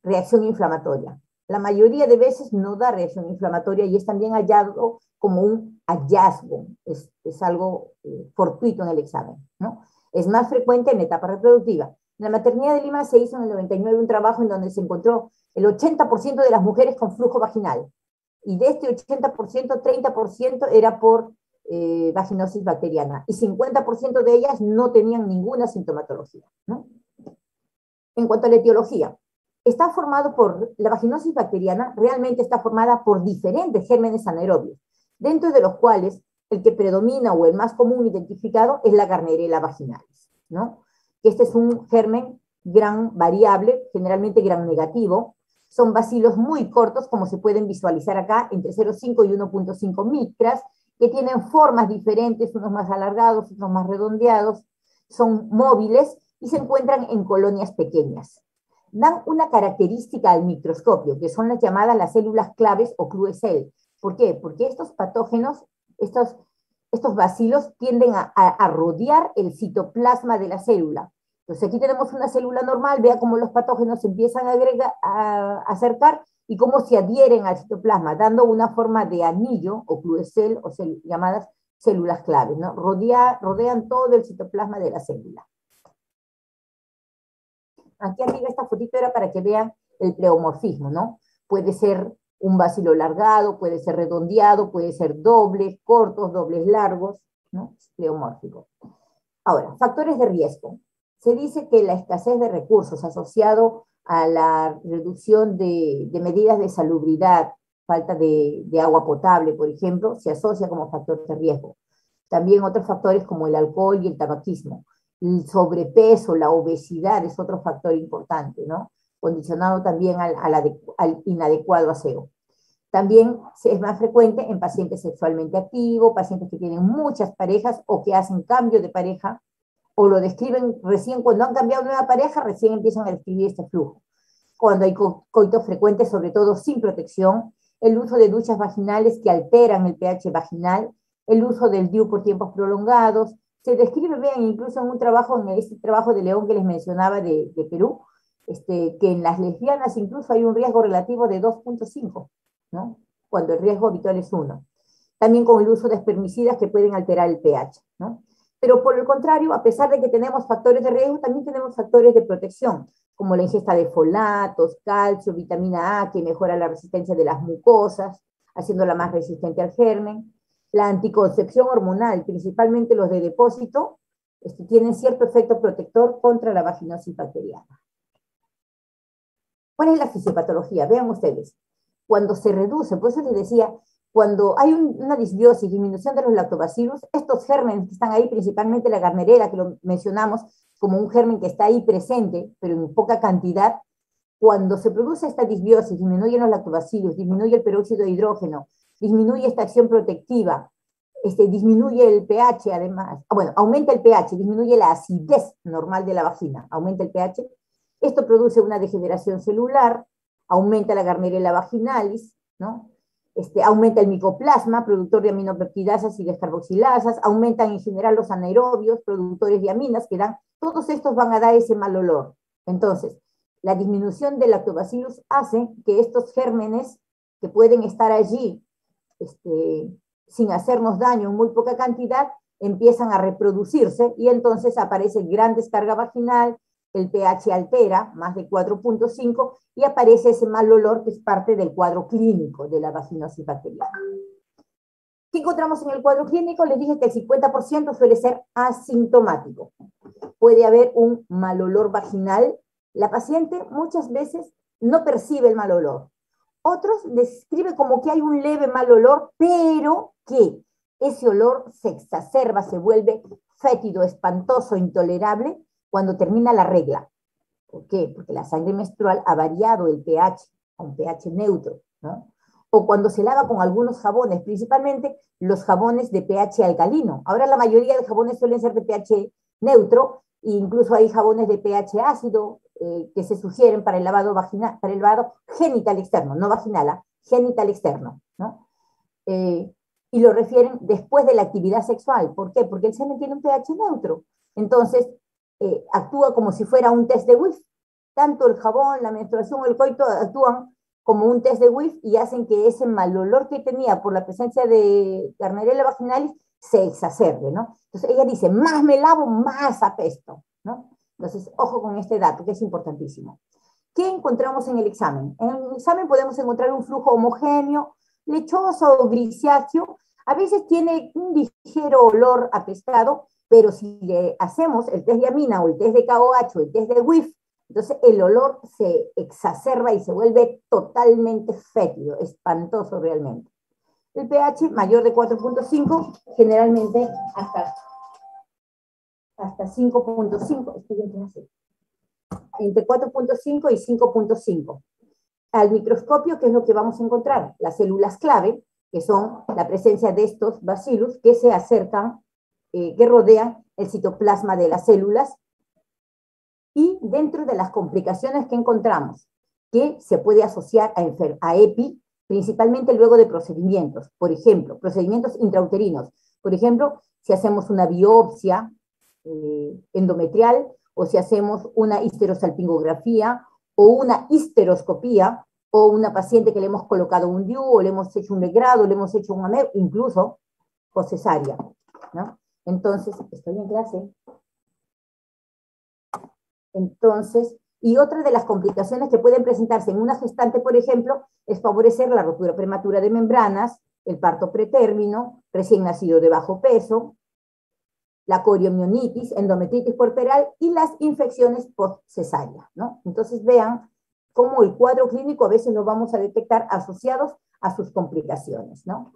reacción inflamatoria. La mayoría de veces no da reacción inflamatoria y es también hallado como un hallazgo, es algo fortuito en el examen, ¿no? Es más frecuente en la etapa reproductiva. En la maternidad de Lima se hizo en el 99 un trabajo en donde se encontró el 80% de las mujeres con flujo vaginal, y de este 80%, 30% era por vaginosis bacteriana, y 50% de ellas no tenían ninguna sintomatología, ¿no? En cuanto a la etiología, está formado por, la vaginosis bacteriana realmente está formada por diferentes gérmenes anaerobios, dentro de los cuales el que predomina o el más común identificado es la Gardnerella vaginalis, ¿no? Este es un germen gran variable, generalmente gran negativo. Son bacilos muy cortos, como se pueden visualizar acá, entre 0,5 y 1,5 micras, que tienen formas diferentes, unos más alargados, otros más redondeados, son móviles y se encuentran en colonias pequeñas. Dan una característica al microscopio, que son las llamadas las células claves o clue cell. ¿Por qué? Porque estos patógenos, estos bacilos tienden a rodear el citoplasma de la célula. Entonces aquí tenemos una célula normal, vea cómo los patógenos se empiezan a acercar y cómo se adhieren al citoplasma, dando una forma de anillo o clue cell, o llamadas células claves, ¿no? Rodean todo el citoplasma de la célula. Aquí arriba esta fotito era para que vean el pleomorfismo, ¿no? Puede ser un bacilo largado, puede ser redondeado, puede ser dobles, cortos, dobles largos, ¿no? Es pleomórfico. Ahora, factores de riesgo. Se dice que la escasez de recursos asociado a la reducción de medidas de salubridad, falta de agua potable, por ejemplo, se asocia como factor de riesgo. También otros factores como el alcohol y el tabaquismo. El sobrepeso, la obesidad es otro factor importante, ¿no? Condicionado también al inadecuado aseo. También es más frecuente en pacientes sexualmente activos, pacientes que tienen muchas parejas o que hacen cambio de pareja, o lo describen recién cuando han cambiado nueva pareja, recién empiezan a describir este flujo. Cuando hay coitos frecuentes, sobre todo sin protección, el uso de duchas vaginales que alteran el pH vaginal, el uso del DIU por tiempos prolongados. Se describe, vean, incluso en un trabajo, en este trabajo de León que les mencionaba de Perú, que en las lesbianas incluso hay un riesgo relativo de 2,5, ¿no? Cuando el riesgo habitual es 1. También con el uso de espermicidas que pueden alterar el pH, ¿no? Pero por el contrario, a pesar de que tenemos factores de riesgo, también tenemos factores de protección, como la ingesta de folatos, calcio, vitamina A, que mejora la resistencia de las mucosas, haciéndola más resistente al germen. La anticoncepción hormonal, principalmente los de depósito, tienen cierto efecto protector contra la vaginosis bacteriana. ¿Cuál es la fisiopatología? Vean ustedes. Cuando se reduce, por eso les decía, cuando hay una disbiosis, disminución de los lactobacillus, estos gérmenes que están ahí, principalmente la Gardnerella, que lo mencionamos como un germen que está ahí presente, pero en poca cantidad, cuando se produce esta disbiosis, disminuyen los lactobacillus, disminuye el peróxido de hidrógeno, disminuye esta acción protectiva, disminuye el pH además, bueno, aumenta el pH, disminuye la acidez normal de la vagina, aumenta el pH, esto produce una degeneración celular, aumenta la Gardnerella vaginalis, ¿no? Aumenta el micoplasma, productor de aminopeptidasas y descarboxilasas, aumentan en general los anaerobios, productores de aminas, que dan, todos estos van a dar ese mal olor. Entonces, la disminución del lactobacillus hace que estos gérmenes que pueden estar allí sin hacernos daño en muy poca cantidad, empiezan a reproducirse y entonces aparece gran descarga vaginal, el pH altera, más de 4.5, y aparece ese mal olor que es parte del cuadro clínico de la vaginosis bacteriana. ¿Qué encontramos en el cuadro clínico? Les dije que el 50% suele ser asintomático. Puede haber un mal olor vaginal. La paciente muchas veces no percibe el mal olor. Otros describe como que hay un leve mal olor, pero que ese olor se exacerba, se vuelve fétido, espantoso, intolerable cuando termina la regla. ¿Por qué? Porque la sangre menstrual ha variado el pH a un pH neutro, ¿no? O cuando se lava con algunos jabones, principalmente los jabones de pH alcalino. Ahora la mayoría de jabones suelen ser de pH neutro, e incluso hay jabones de pH ácido que se sugieren para el lavado vaginal, para el lavado genital externo, no vaginal, genital externo, ¿no? Y lo refieren después de la actividad sexual. ¿Por qué? Porque el semen tiene un pH neutro. Entonces, actúa como si fuera un test de WIF. Tanto el jabón, la menstruación o el coito actúan como un test de WIF y hacen que ese mal olor que tenía por la presencia de Gardnerella vaginalis se exacerbe, ¿no? Entonces ella dice, más me lavo, más apesto, ¿no? Entonces, ojo con este dato, que es importantísimo. ¿Qué encontramos en el examen? En el examen podemos encontrar un flujo homogéneo, lechoso o grisáceo, a veces tiene un ligero olor a pescado, pero si le hacemos el test de amina o el test de KOH o el test de WIF, entonces el olor se exacerba y se vuelve totalmente fétido, espantoso realmente. El pH mayor de 4.5, generalmente hasta 5.5, estoy en clase, entre 4.5 y 5.5. Al microscopio, ¿qué es lo que vamos a encontrar? Las células clave, que son la presencia de estos bacillus que se acercan, que rodean el citoplasma de las células, y dentro de las complicaciones que encontramos, que se puede asociar a EPI, principalmente luego de procedimientos, por ejemplo, procedimientos intrauterinos. Por ejemplo, si hacemos una biopsia endometrial, o si hacemos una histerosalpingografía, o una histeroscopía, o una paciente que le hemos colocado un DIU, o le hemos hecho un legrado, le hemos hecho un AMEO, incluso cesárea, ¿no? Entonces, estoy en clase. Entonces, y otra de las complicaciones que pueden presentarse en una gestante, por ejemplo, es favorecer la rotura prematura de membranas, el parto pretérmino, recién nacido de bajo peso, la coriomionitis, endometritis puerperal y las infecciones post-cesárea, ¿no? Entonces vean cómo el cuadro clínico a veces lo vamos a detectar asociados a sus complicaciones, ¿no?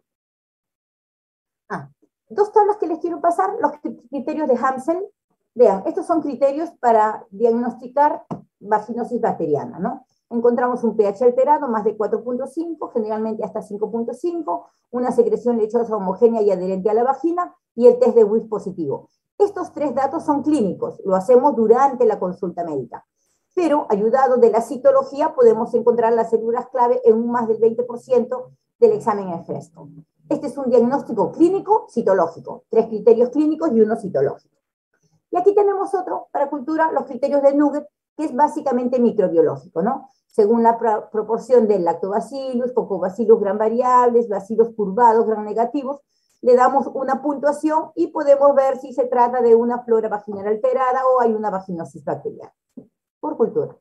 Dos tablas que les quiero pasar, los criterios de Hansel. Vean, estos son criterios para diagnosticar vaginosis bacteriana, ¿no? Encontramos un pH alterado, más de 4.5, generalmente hasta 5.5, una secreción lechosa homogénea y adherente a la vagina, y el test de WIF positivo. Estos tres datos son clínicos, lo hacemos durante la consulta médica. Pero, ayudado de la citología, podemos encontrar las células clave en un más del 20% del examen en fresco. Este es un diagnóstico clínico citológico, 3 criterios clínicos y 1 citológico. Y aquí tenemos otro, para cultura, los criterios de Nugget, que es básicamente microbiológico, ¿no? Según la proporción del lactobacillus, cocobacillus gran variables, bacilos curvados gran negativos, le damos una puntuación y podemos ver si se trata de una flora vaginal alterada o hay una vaginosis bacteriana. Por cultura.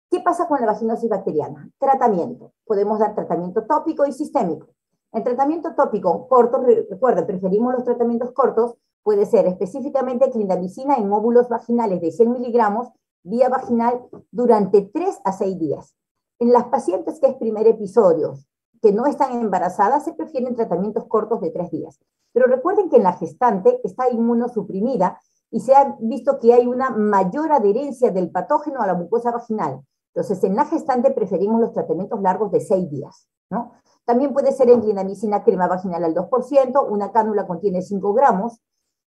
¿Qué pasa con la vaginosis bacteriana? Tratamiento. Podemos dar tratamiento tópico y sistémico. El tratamiento tópico corto, recuerden, preferimos los tratamientos cortos, puede ser específicamente clindamicina en óvulos vaginales de 100 miligramos vía vaginal durante 3 a 6 días. En las pacientes que es primer episodio, que no están embarazadas, se prefieren tratamientos cortos de 3 días. Pero recuerden que en la gestante está inmunosuprimida y se ha visto que hay una mayor adherencia del patógeno a la mucosa vaginal. Entonces, en la gestante preferimos los tratamientos largos de 6 días, ¿no? También puede ser en clindamicina crema vaginal al 2%, una cánula contiene 5 gramos,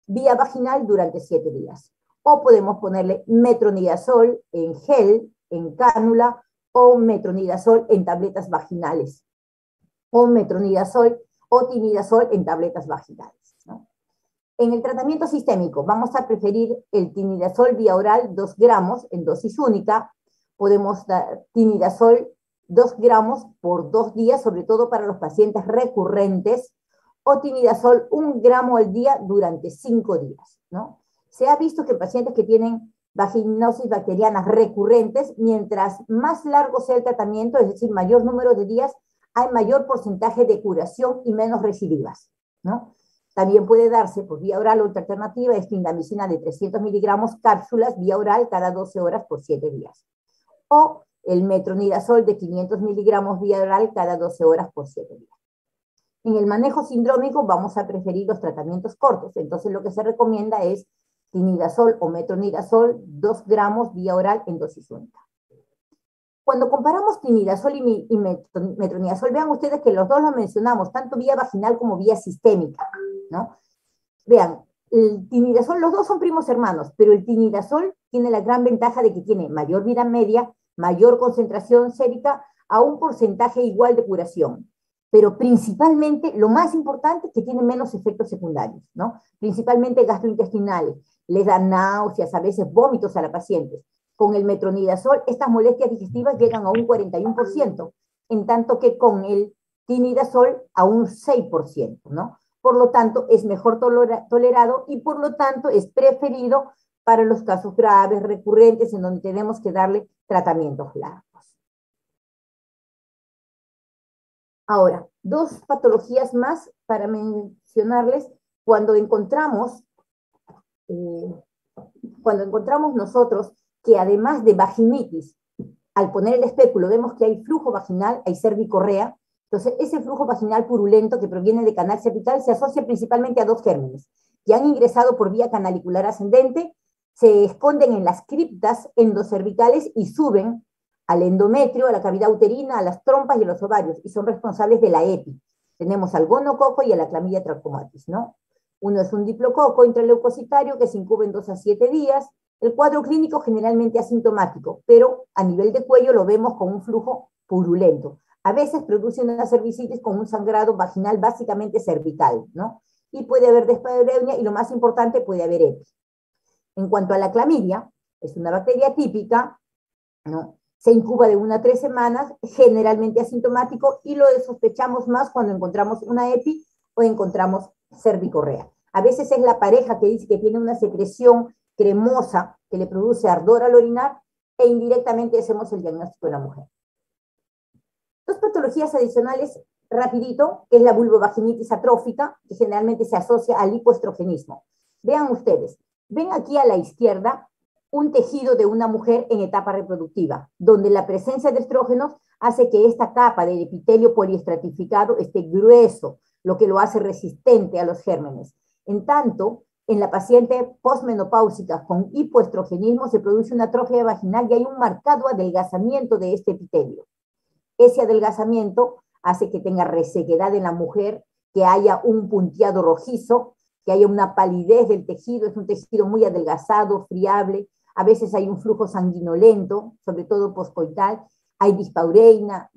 vía vaginal durante 7 días. O podemos ponerle metronidazol en gel, en cánula, o metronidazol en tabletas vaginales, o metronidazol o tinidazol en tabletas vaginales, ¿no? En el tratamiento sistémico vamos a preferir el tinidazol vía oral 2 gramos en dosis única. Podemos dar tinidazol 2 gramos por 2 días, sobre todo para los pacientes recurrentes, o tinidazol 1 gramo al día durante 5 días, ¿no? Se ha visto que pacientes que tienen vaginosis bacterianas recurrentes, mientras más largo sea el tratamiento, es decir, mayor número de días, hay mayor porcentaje de curación y menos recidivas, ¿no? También puede darse por vía oral. Otra alternativa es clindamicina de 300 miligramos cápsulas vía oral cada 12 horas por 7 días. O el metronidazol de 500 miligramos vía oral cada 12 horas por 7 días. En el manejo sindrómico vamos a preferir los tratamientos cortos. Entonces lo que se recomienda es tinidazol o metronidazol 2 gramos vía oral en dosis única. Cuando comparamos tinidazol y metronidazol, vean ustedes que los dos los mencionamos, tanto vía vaginal como vía sistémica, ¿no? Vean, el tinidazol, los dos son primos hermanos, pero el tinidazol tiene la gran ventaja de que tiene mayor vida media, mayor concentración sérica, a un porcentaje igual de curación. Pero principalmente, lo más importante, es que tiene menos efectos secundarios, ¿no? Principalmente gastrointestinales, les da náuseas, a veces vómitos a la paciente. Con el metronidazol, estas molestias digestivas llegan a un 41%, en tanto que con el tinidazol a un 6%, ¿no? Por lo tanto, es mejor tolerado y por lo tanto es preferido para los casos graves, recurrentes, en donde tenemos que darle tratamientos largos. Ahora, 2 patologías más para mencionarles cuando encontramos nosotros que además de vaginitis, al poner el espéculo vemos que hay flujo vaginal, hay cervicorrea. Entonces ese flujo vaginal purulento que proviene de canal cervical se asocia principalmente a 2 gérmenes que han ingresado por vía canalicular ascendente, se esconden en las criptas endocervicales y suben al endometrio, a la cavidad uterina, a las trompas y a los ovarios, y son responsables de la EPI. Tenemos al gonococo y a la clamidia trachomatis, ¿no? Uno es un diplococo intraleucocitario que se incuba en 2 a 7 días. El cuadro clínico generalmente asintomático, pero a nivel de cuello lo vemos con un flujo purulento. A veces produce una cervicitis con un sangrado vaginal básicamente cervical, ¿no? Y puede haber dispareunia y lo más importante, puede haber EPI. En cuanto a la clamidia, es una bacteria típica, ¿no? Se incuba de 1 a 3 semanas, generalmente asintomático, y lo sospechamos más cuando encontramos una EPI o encontramos cervicorrea. A veces es la pareja que dice que tiene una secreción cremosa que le produce ardor al orinar e indirectamente hacemos el diagnóstico de la mujer. 2 patologías adicionales, rapidito, que es la vulvovaginitis atrófica, que generalmente se asocia al hipoestrogenismo. Vean ustedes, ven aquí a la izquierda un tejido de una mujer en etapa reproductiva, donde la presencia de estrógenos hace que esta capa del epitelio poliestratificado esté grueso, lo que lo hace resistente a los gérmenes. En tanto, en la paciente posmenopáusica con hipoestrogenismo se produce una atrofia vaginal y hay un marcado adelgazamiento de este epitelio. Ese adelgazamiento hace que tenga resequedad en la mujer, que haya un punteado rojizo, que haya una palidez del tejido, es un tejido muy adelgazado, friable, a veces hay un flujo sanguinolento, sobre todo poscoital, hay dispareunia,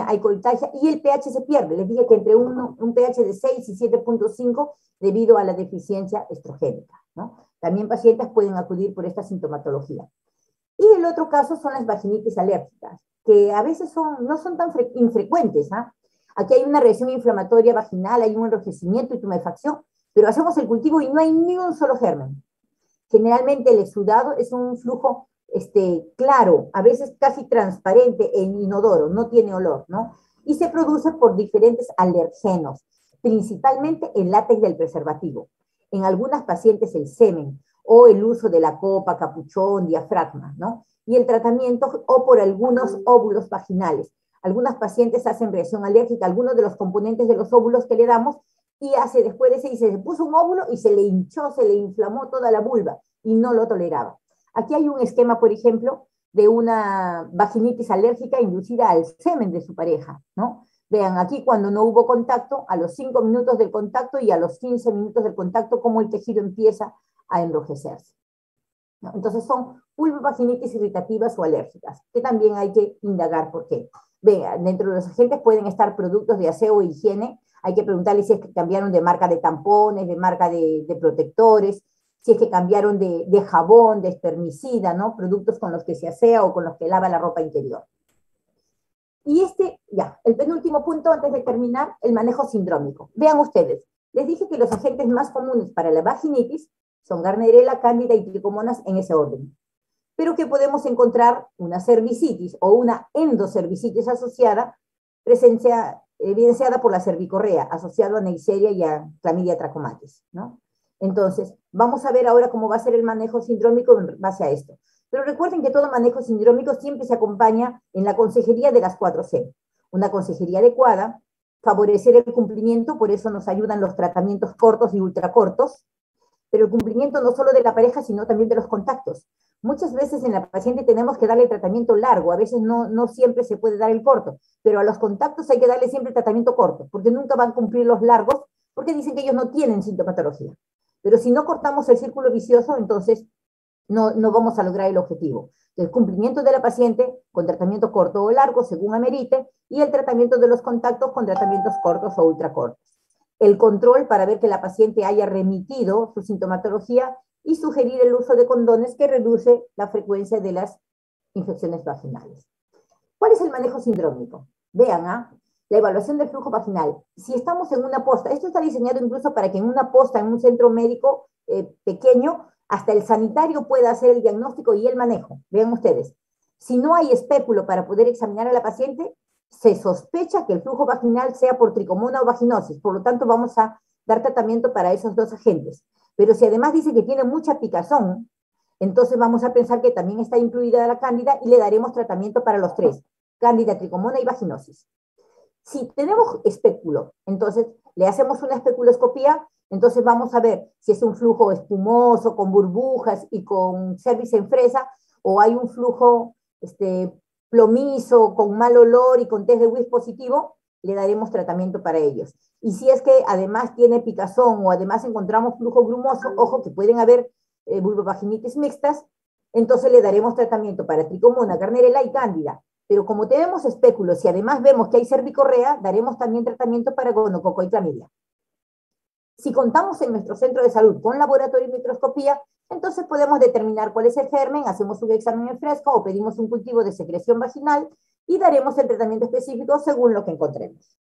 hay coitalgia, y el pH se pierde. Les dije que entre un pH de 6 y 7.5 debido a la deficiencia estrogénica, ¿no? También pacientes pueden acudir por esta sintomatología. Y el otro caso son las vaginitis alérgicas, que a veces no son tan infrecuentes, ¿ah? Aquí hay una reacción inflamatoria vaginal, hay un enrojecimiento y tumefacción, pero hacemos el cultivo y no hay ni un solo germen. Generalmente el exudado es un flujo claro, a veces casi transparente e inodoro, no tiene olor, ¿no? Y se produce por diferentes alergenos, principalmente el látex del preservativo. En algunas pacientes el semen o el uso de la copa, capuchón, diafragma, ¿no? Y el tratamiento o por algunos óvulos vaginales. Algunas pacientes hacen reacción alérgica a algunos de los componentes de los óvulos que le damos y después de ese, se puso un óvulo y se le hinchó, se le inflamó toda la vulva y no lo toleraba. Aquí hay un esquema, por ejemplo, de una vaginitis alérgica inducida al semen de su pareja, ¿no? Vean, aquí cuando no hubo contacto, a los 5 minutos del contacto y a los 15 minutos del contacto, cómo el tejido empieza a enrojecerse, ¿no? Entonces son vulvovaginitis irritativas o alérgicas, que también hay que indagar por qué. Vean, dentro de los agentes pueden estar productos de aseo e higiene, hay que preguntarles si es que cambiaron de marca de tampones, de marca de protectores, si es que cambiaron de jabón, de espermicida, ¿no? Productos con los que se asea o con los que lava la ropa interior. Y el penúltimo punto antes de terminar, el manejo sindrómico. Vean ustedes, les dije que los agentes más comunes para la vaginitis son Gardnerella, Cándida y Tricomonas en ese orden. Pero que podemos encontrar una cervicitis o una endocervicitis asociada, evidenciada por la cervicorrea, asociado a Neisseria y a Clamidia trachomatis, ¿no? Entonces, vamos a ver ahora cómo va a ser el manejo sindrómico en base a esto. Pero recuerden que todo manejo sindrómico siempre se acompaña en la consejería de las 4C. Una consejería adecuada, favorecer el cumplimiento, por eso nos ayudan los tratamientos cortos y ultracortos, pero el cumplimiento no solo de la pareja, sino también de los contactos. Muchas veces en la paciente tenemos que darle tratamiento largo, a veces no siempre se puede dar el corto, pero a los contactos hay que darle siempre tratamiento corto, porque nunca van a cumplir los largos, porque dicen que ellos no tienen sintomatología. Pero si no cortamos el círculo vicioso, entonces no vamos a lograr el objetivo. El cumplimiento de la paciente con tratamiento corto o largo, según amerite, y el tratamiento de los contactos con tratamientos cortos o ultracortos. El control para ver que la paciente haya remitido su sintomatología y sugerir el uso de condones que reduce la frecuencia de las infecciones vaginales. ¿Cuál es el manejo sindrómico? Vean, la evaluación del flujo vaginal. Si estamos en una posta, esto está diseñado incluso para que en una posta, en un centro médico pequeño, hasta el sanitario pueda hacer el diagnóstico y el manejo. Vean ustedes, si no hay espéculo para poder examinar a la paciente, se sospecha que el flujo vaginal sea por tricomona o vaginosis, por lo tanto vamos a dar tratamiento para esos dos agentes. Pero si además dice que tiene mucha picazón, entonces vamos a pensar que también está incluida la cándida y le daremos tratamiento para los tres, cándida, tricomona y vaginosis. Si tenemos espéculo, entonces le hacemos una especuloscopía, entonces vamos a ver si es un flujo espumoso, con burbujas y con cervix en fresa, o hay un flujo plomizo, con mal olor y con test de Wis positivo, le daremos tratamiento para ellos. Y si es que además tiene picazón o además encontramos flujo grumoso, ojo que pueden haber vulvovaginitis mixtas, entonces le daremos tratamiento para tricomona, Gardnerella y cándida. Pero como tenemos espéculos y además vemos que hay cervicorrea, daremos también tratamiento para gonococo y clamidia. Si contamos en nuestro centro de salud con laboratorio y microscopía, entonces podemos determinar cuál es el germen, hacemos un examen en fresco o pedimos un cultivo de secreción vaginal y daremos el tratamiento específico según lo que encontremos.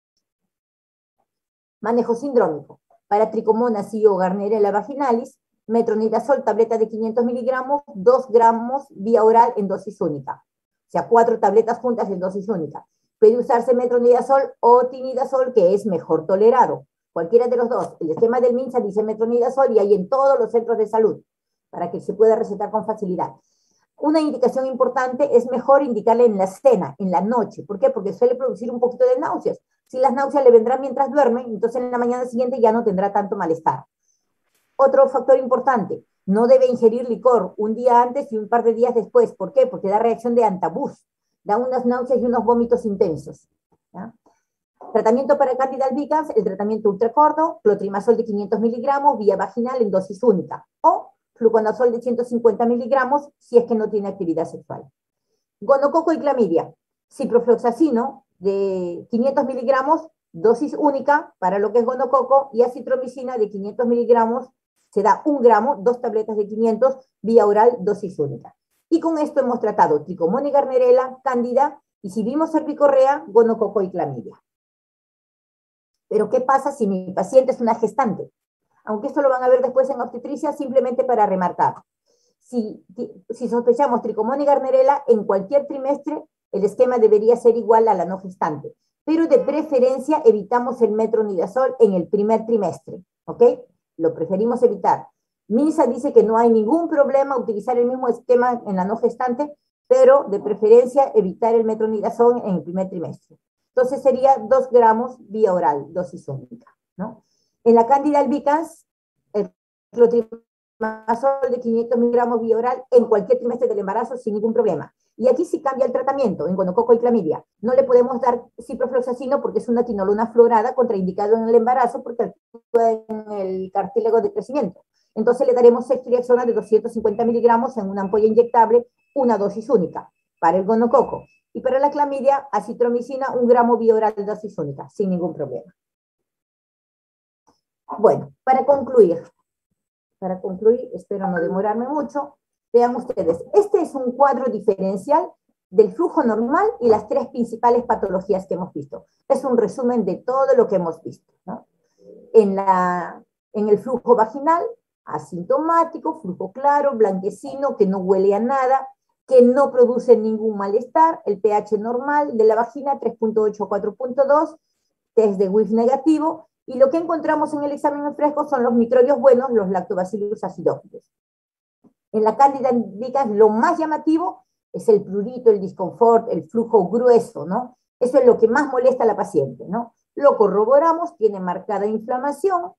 Manejo sindrómico. Para tricomonas y o Gardnerella vaginalis, metronidazol, tableta de 500 miligramos, 2 gramos vía oral en dosis única. O sea, 4 tabletas juntas en dosis única. Puede usarse metronidazol o tinidazol, que es mejor tolerado. Cualquiera de los dos. El esquema del MINSA dice metronidazol y hay en todos los centros de salud, para que se pueda recetar con facilidad. Una indicación importante es mejor indicarle en la cena, en la noche. ¿Por qué? Porque suele producir un poquito de náuseas. Si las náuseas le vendrán mientras duerme, entonces en la mañana siguiente ya no tendrá tanto malestar. Otro factor importante, no debe ingerir licor un día antes y un par de días después. ¿Por qué? Porque da reacción de antabús, da unas náuseas y unos vómitos intensos. ¿Ya? Tratamiento para Candida albicans, el tratamiento ultracorto, clotrimazol de 500 miligramos vía vaginal en dosis única, o fluconazol de 150 miligramos si es que no tiene actividad sexual. Gonococo y clamidia, ciprofloxacino de 500 miligramos, dosis única para lo que es gonococo, y acitromicina de 500 miligramos, se da 1 gramo, 2 tabletas de 500, vía oral, dosis única. Y con esto hemos tratado tricomona y Gardnerella, cándida, y si vimos cervicorrea, gonococo y clamidia. Pero ¿qué pasa si mi paciente es una gestante? Aunque esto lo van a ver después en obstetricia, simplemente para remarcar. Si sospechamos tricomonas y Gardnerella, en cualquier trimestre el esquema debería ser igual a la no gestante, pero de preferencia evitamos el metronidazol en el primer trimestre, ¿ok? Lo preferimos evitar. MINSA dice que no hay ningún problema utilizar el mismo esquema en la no gestante, pero de preferencia evitar el metronidazol en el primer trimestre. Entonces sería 2 gramos vía oral, dosis única, ¿no? En la Candida albicans, el clotrimazol de 500 miligramos vía oral en cualquier trimestre del embarazo sin ningún problema. Y aquí sí cambia el tratamiento en gonococo y clamidia. No le podemos dar ciprofloxacino porque es una quinolona fluorada contraindicado en el embarazo porque actúa en el cartílago de crecimiento. Entonces le daremos ceftriaxona de 250 miligramos en una ampolla inyectable, una dosis única. Para el gonococo y para la clamidia, acitromicina, 1 gramo vía oral, dosis única, sin ningún problema. Bueno, para concluir, espero no demorarme mucho, vean ustedes, este es un cuadro diferencial del flujo normal y las 3 principales patologías que hemos visto. Es un resumen de todo lo que hemos visto, ¿no? En el flujo vaginal, asintomático, flujo claro, blanquecino, que no huele a nada, que no produce ningún malestar, el pH normal de la vagina 3.8 a 4.2, test de WIF negativo, y lo que encontramos en el examen en fresco son los microbios buenos, los lactobacillus acidophilus. En la Candida albicans lo más llamativo es el prurito, el disconfort, el flujo grueso, ¿no? Eso es lo que más molesta a la paciente, ¿no? Lo corroboramos, tiene marcada inflamación,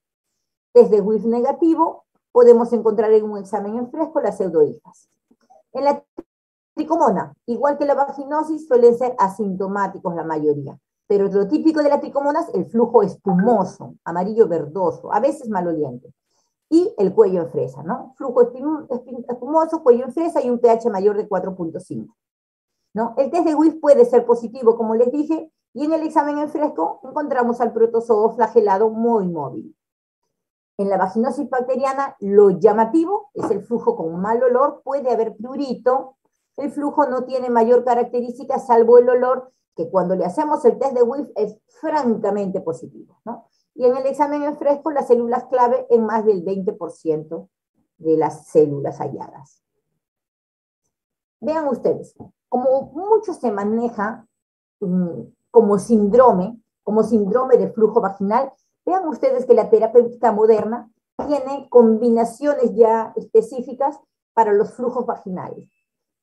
test de WIF negativo, podemos encontrar en un examen en fresco las pseudohifas. En la tricomona, igual que la vaginosis, suelen ser asintomáticos la mayoría. Pero lo típico de la tricomonas, el flujo espumoso, amarillo verdoso, a veces maloliente. Y el cuello en fresa, ¿no? Flujo espumoso, cuello en fresa y un pH mayor de 4.5. ¿No? El test de WIF puede ser positivo, como les dije, y en el examen en fresco encontramos al protozoo flagelado muy móvil. En la vaginosis bacteriana, lo llamativo es el flujo con mal olor, puede haber prurito, el flujo no tiene mayor característica salvo el olor, que cuando le hacemos el test de WIF es francamente positivo, ¿no? Y en el examen en fresco, las células clave en más del 20% de las células halladas. Vean ustedes, como mucho se maneja como síndrome de flujo vaginal, vean ustedes que la terapéutica moderna tiene combinaciones ya específicas para los flujos vaginales,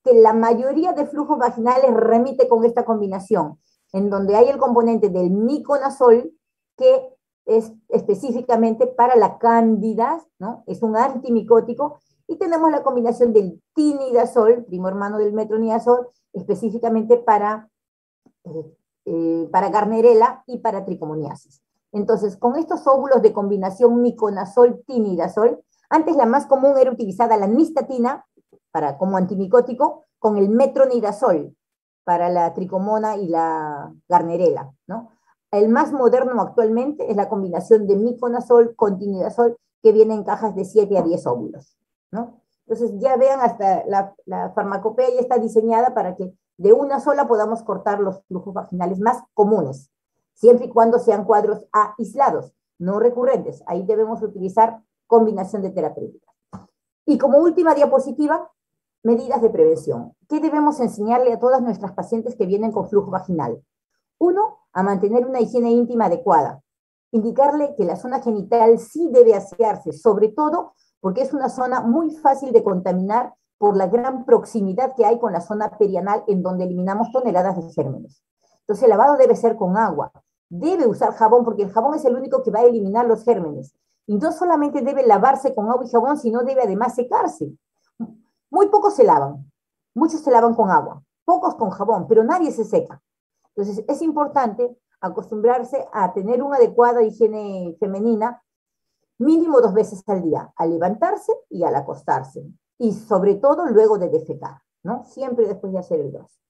que la mayoría de flujos vaginales remite con esta combinación, en donde hay el componente del miconazol, que es específicamente para la cándida, ¿no? Es un antimicótico, y tenemos la combinación del tinidazol, primo hermano del metronidazol, específicamente para Gardnerella y para tricomoniasis. Entonces, con estos óvulos de combinación miconazol-tinidazol, antes la más común era utilizada la nistatina, como antimicótico, con el metronidazol para la tricomona y la Gardnerella, ¿no? El más moderno actualmente es la combinación de miconazol con tinidazol, que viene en cajas de 7 a 10 óvulos, ¿no? Entonces ya vean, hasta la farmacopea ya está diseñada para que de una sola podamos cortar los flujos vaginales más comunes, siempre y cuando sean cuadros aislados, no recurrentes. Ahí debemos utilizar combinación de terapéuticas. Y como última diapositiva, medidas de prevención. ¿Qué debemos enseñarle a todas nuestras pacientes que vienen con flujo vaginal? 1, a mantener una higiene íntima adecuada. Indicarle que la zona genital sí debe asearse, sobre todo porque es una zona muy fácil de contaminar por la gran proximidad que hay con la zona perianal, en donde eliminamos toneladas de gérmenes. Entonces el lavado debe ser con agua. Debe usar jabón, porque el jabón es el único que va a eliminar los gérmenes. Y no solamente debe lavarse con agua y jabón, sino debe además secarse. Muy pocos se lavan, muchos se lavan con agua, pocos con jabón, pero nadie se seca. Entonces es importante acostumbrarse a tener una adecuada higiene femenina, mínimo 2 veces al día, al levantarse y al acostarse, y sobre todo luego de defecar, ¿no? Siempre después de hacer el 2.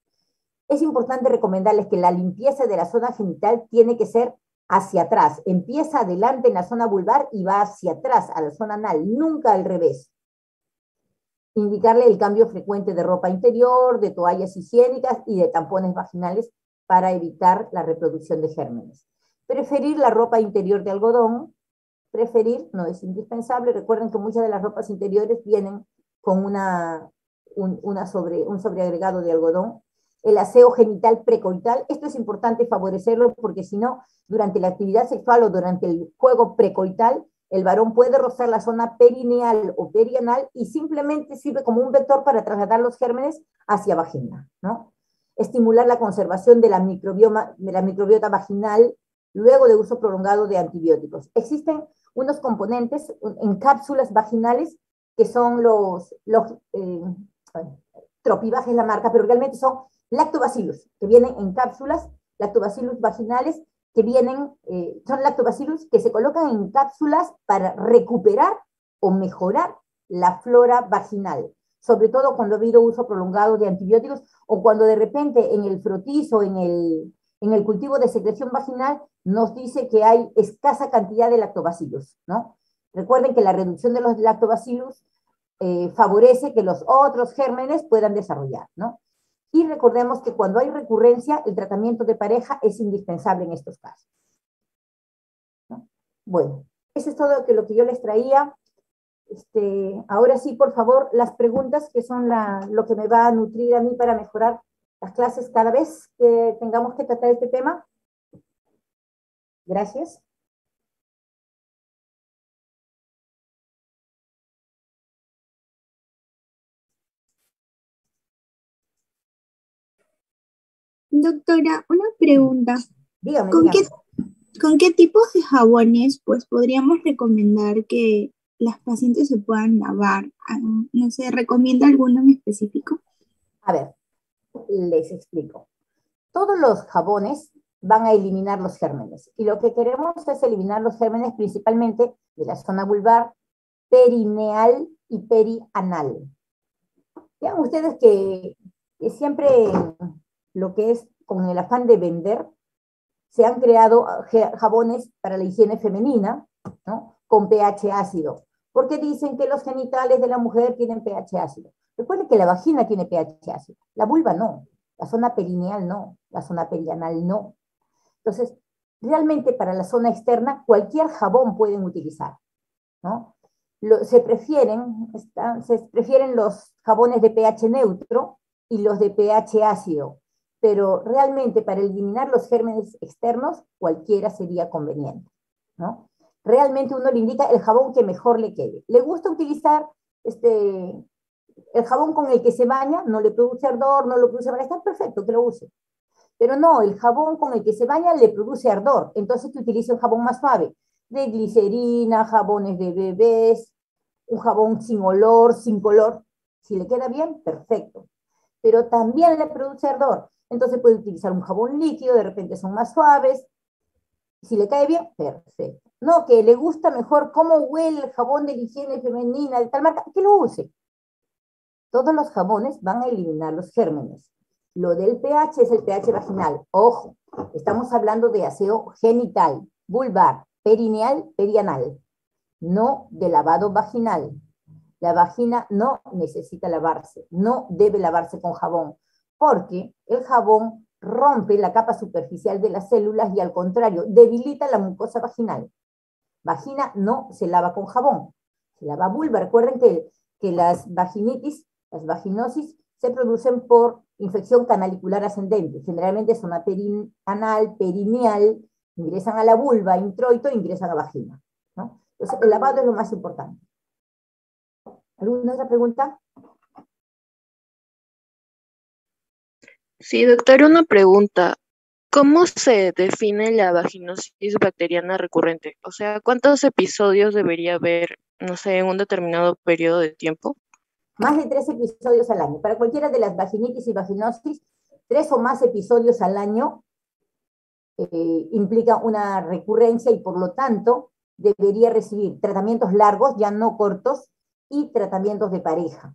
Es importante recomendarles que la limpieza de la zona genital tiene que ser hacia atrás, empieza adelante en la zona vulvar y va hacia atrás a la zona anal, nunca al revés. Indicarle el cambio frecuente de ropa interior, de toallas higiénicas y de tampones vaginales para evitar la reproducción de gérmenes. Preferir la ropa interior de algodón, preferir, no es indispensable, recuerden que muchas de las ropas interiores vienen con un sobreagregado de algodón. El aseo genital precoital, esto es importante favorecerlo porque si no, durante la actividad sexual o durante el juego precoital, el varón puede rozar la zona perineal o perianal y simplemente sirve como un vector para trasladar los gérmenes hacia vagina, ¿no? Estimular la conservación de la microbiota vaginal luego de uso prolongado de antibióticos. Existen unos componentes en cápsulas vaginales que son Tropivag es la marca, pero realmente son lactobacillus, que vienen en cápsulas, lactobacillus vaginales, que vienen, son lactobacillus que se colocan en cápsulas para recuperar o mejorar la flora vaginal, sobre todo cuando ha habido uso prolongado de antibióticos o cuando de repente en el frotizo, en el cultivo de secreción vaginal, nos dice que hay escasa cantidad de lactobacillus, ¿no? Recuerden que la reducción de los lactobacillus favorece que los otros gérmenes puedan desarrollar, ¿no? Y recordemos que cuando hay recurrencia, el tratamiento de pareja es indispensable en estos casos, ¿no? Bueno, eso es todo lo que yo les traía. Ahora sí, por favor, las preguntas que son lo que me va a nutrir a mí para mejorar las clases cada vez que tengamos que tratar este tema. Gracias. Doctora, una pregunta. Dígame, ¿Con dígame. con qué tipos de jabones pues podríamos recomendar que las pacientes se puedan lavar? No sé, ¿recomienda alguno en específico? A ver, les explico. Todos los jabones van a eliminar los gérmenes y lo que queremos es eliminar los gérmenes principalmente de la zona vulvar, perineal y perianal. Vean ustedes que siempre lo que es con el afán de vender, se han creado jabones para la higiene femenina, ¿no? Con pH ácido, porque dicen que los genitales de la mujer tienen pH ácido. Recuerden que la vagina tiene pH ácido, la vulva no, la zona perineal no, la zona perianal no. Entonces, realmente para la zona externa, cualquier jabón pueden utilizar, ¿no? Se prefieren los jabones de pH neutro y los de pH ácido, pero realmente para eliminar los gérmenes externos, cualquiera sería conveniente, ¿no? Realmente uno le indica el jabón que mejor le quede. ¿Le gusta utilizar el jabón con el que se baña? No le produce ardor, no lo produce malestar, perfecto, que lo use. Pero no, el jabón con el que se baña le produce ardor, entonces que utilice un jabón más suave, de glicerina, jabones de bebés, un jabón sin olor, sin color. Si le queda bien, perfecto. Pero también le produce ardor, entonces puede utilizar un jabón líquido, de repente son más suaves. Si le cae bien, perfecto. No, que le gusta mejor cómo huele el jabón de la higiene femenina de tal marca, que lo use. Todos los jabones van a eliminar los gérmenes. Lo del pH es el pH vaginal. Ojo, estamos hablando de aseo genital, vulvar, perineal, perianal, no de lavado vaginal. La vagina no necesita lavarse, no debe lavarse con jabón, porque el jabón rompe la capa superficial de las células y al contrario, debilita la mucosa vaginal. Vagina no se lava con jabón, se lava vulva. Recuerden que las vaginitis, las vaginosis, se producen por infección canalicular ascendente. Generalmente son perianal, perineal, ingresan a la vulva, introito, ingresan a vagina, ¿no? Entonces, el lavado es lo más importante. ¿Alguna otra pregunta? Sí, doctor, una pregunta. ¿Cómo se define la vaginosis bacteriana recurrente? O sea, ¿cuántos episodios debería haber, no sé, en un determinado periodo de tiempo? Más de 3 episodios al año. Para cualquiera de las vaginitis y vaginosis, 3 o más episodios al año implica una recurrencia y por lo tanto debería recibir tratamientos largos, ya no cortos, y tratamientos de pareja,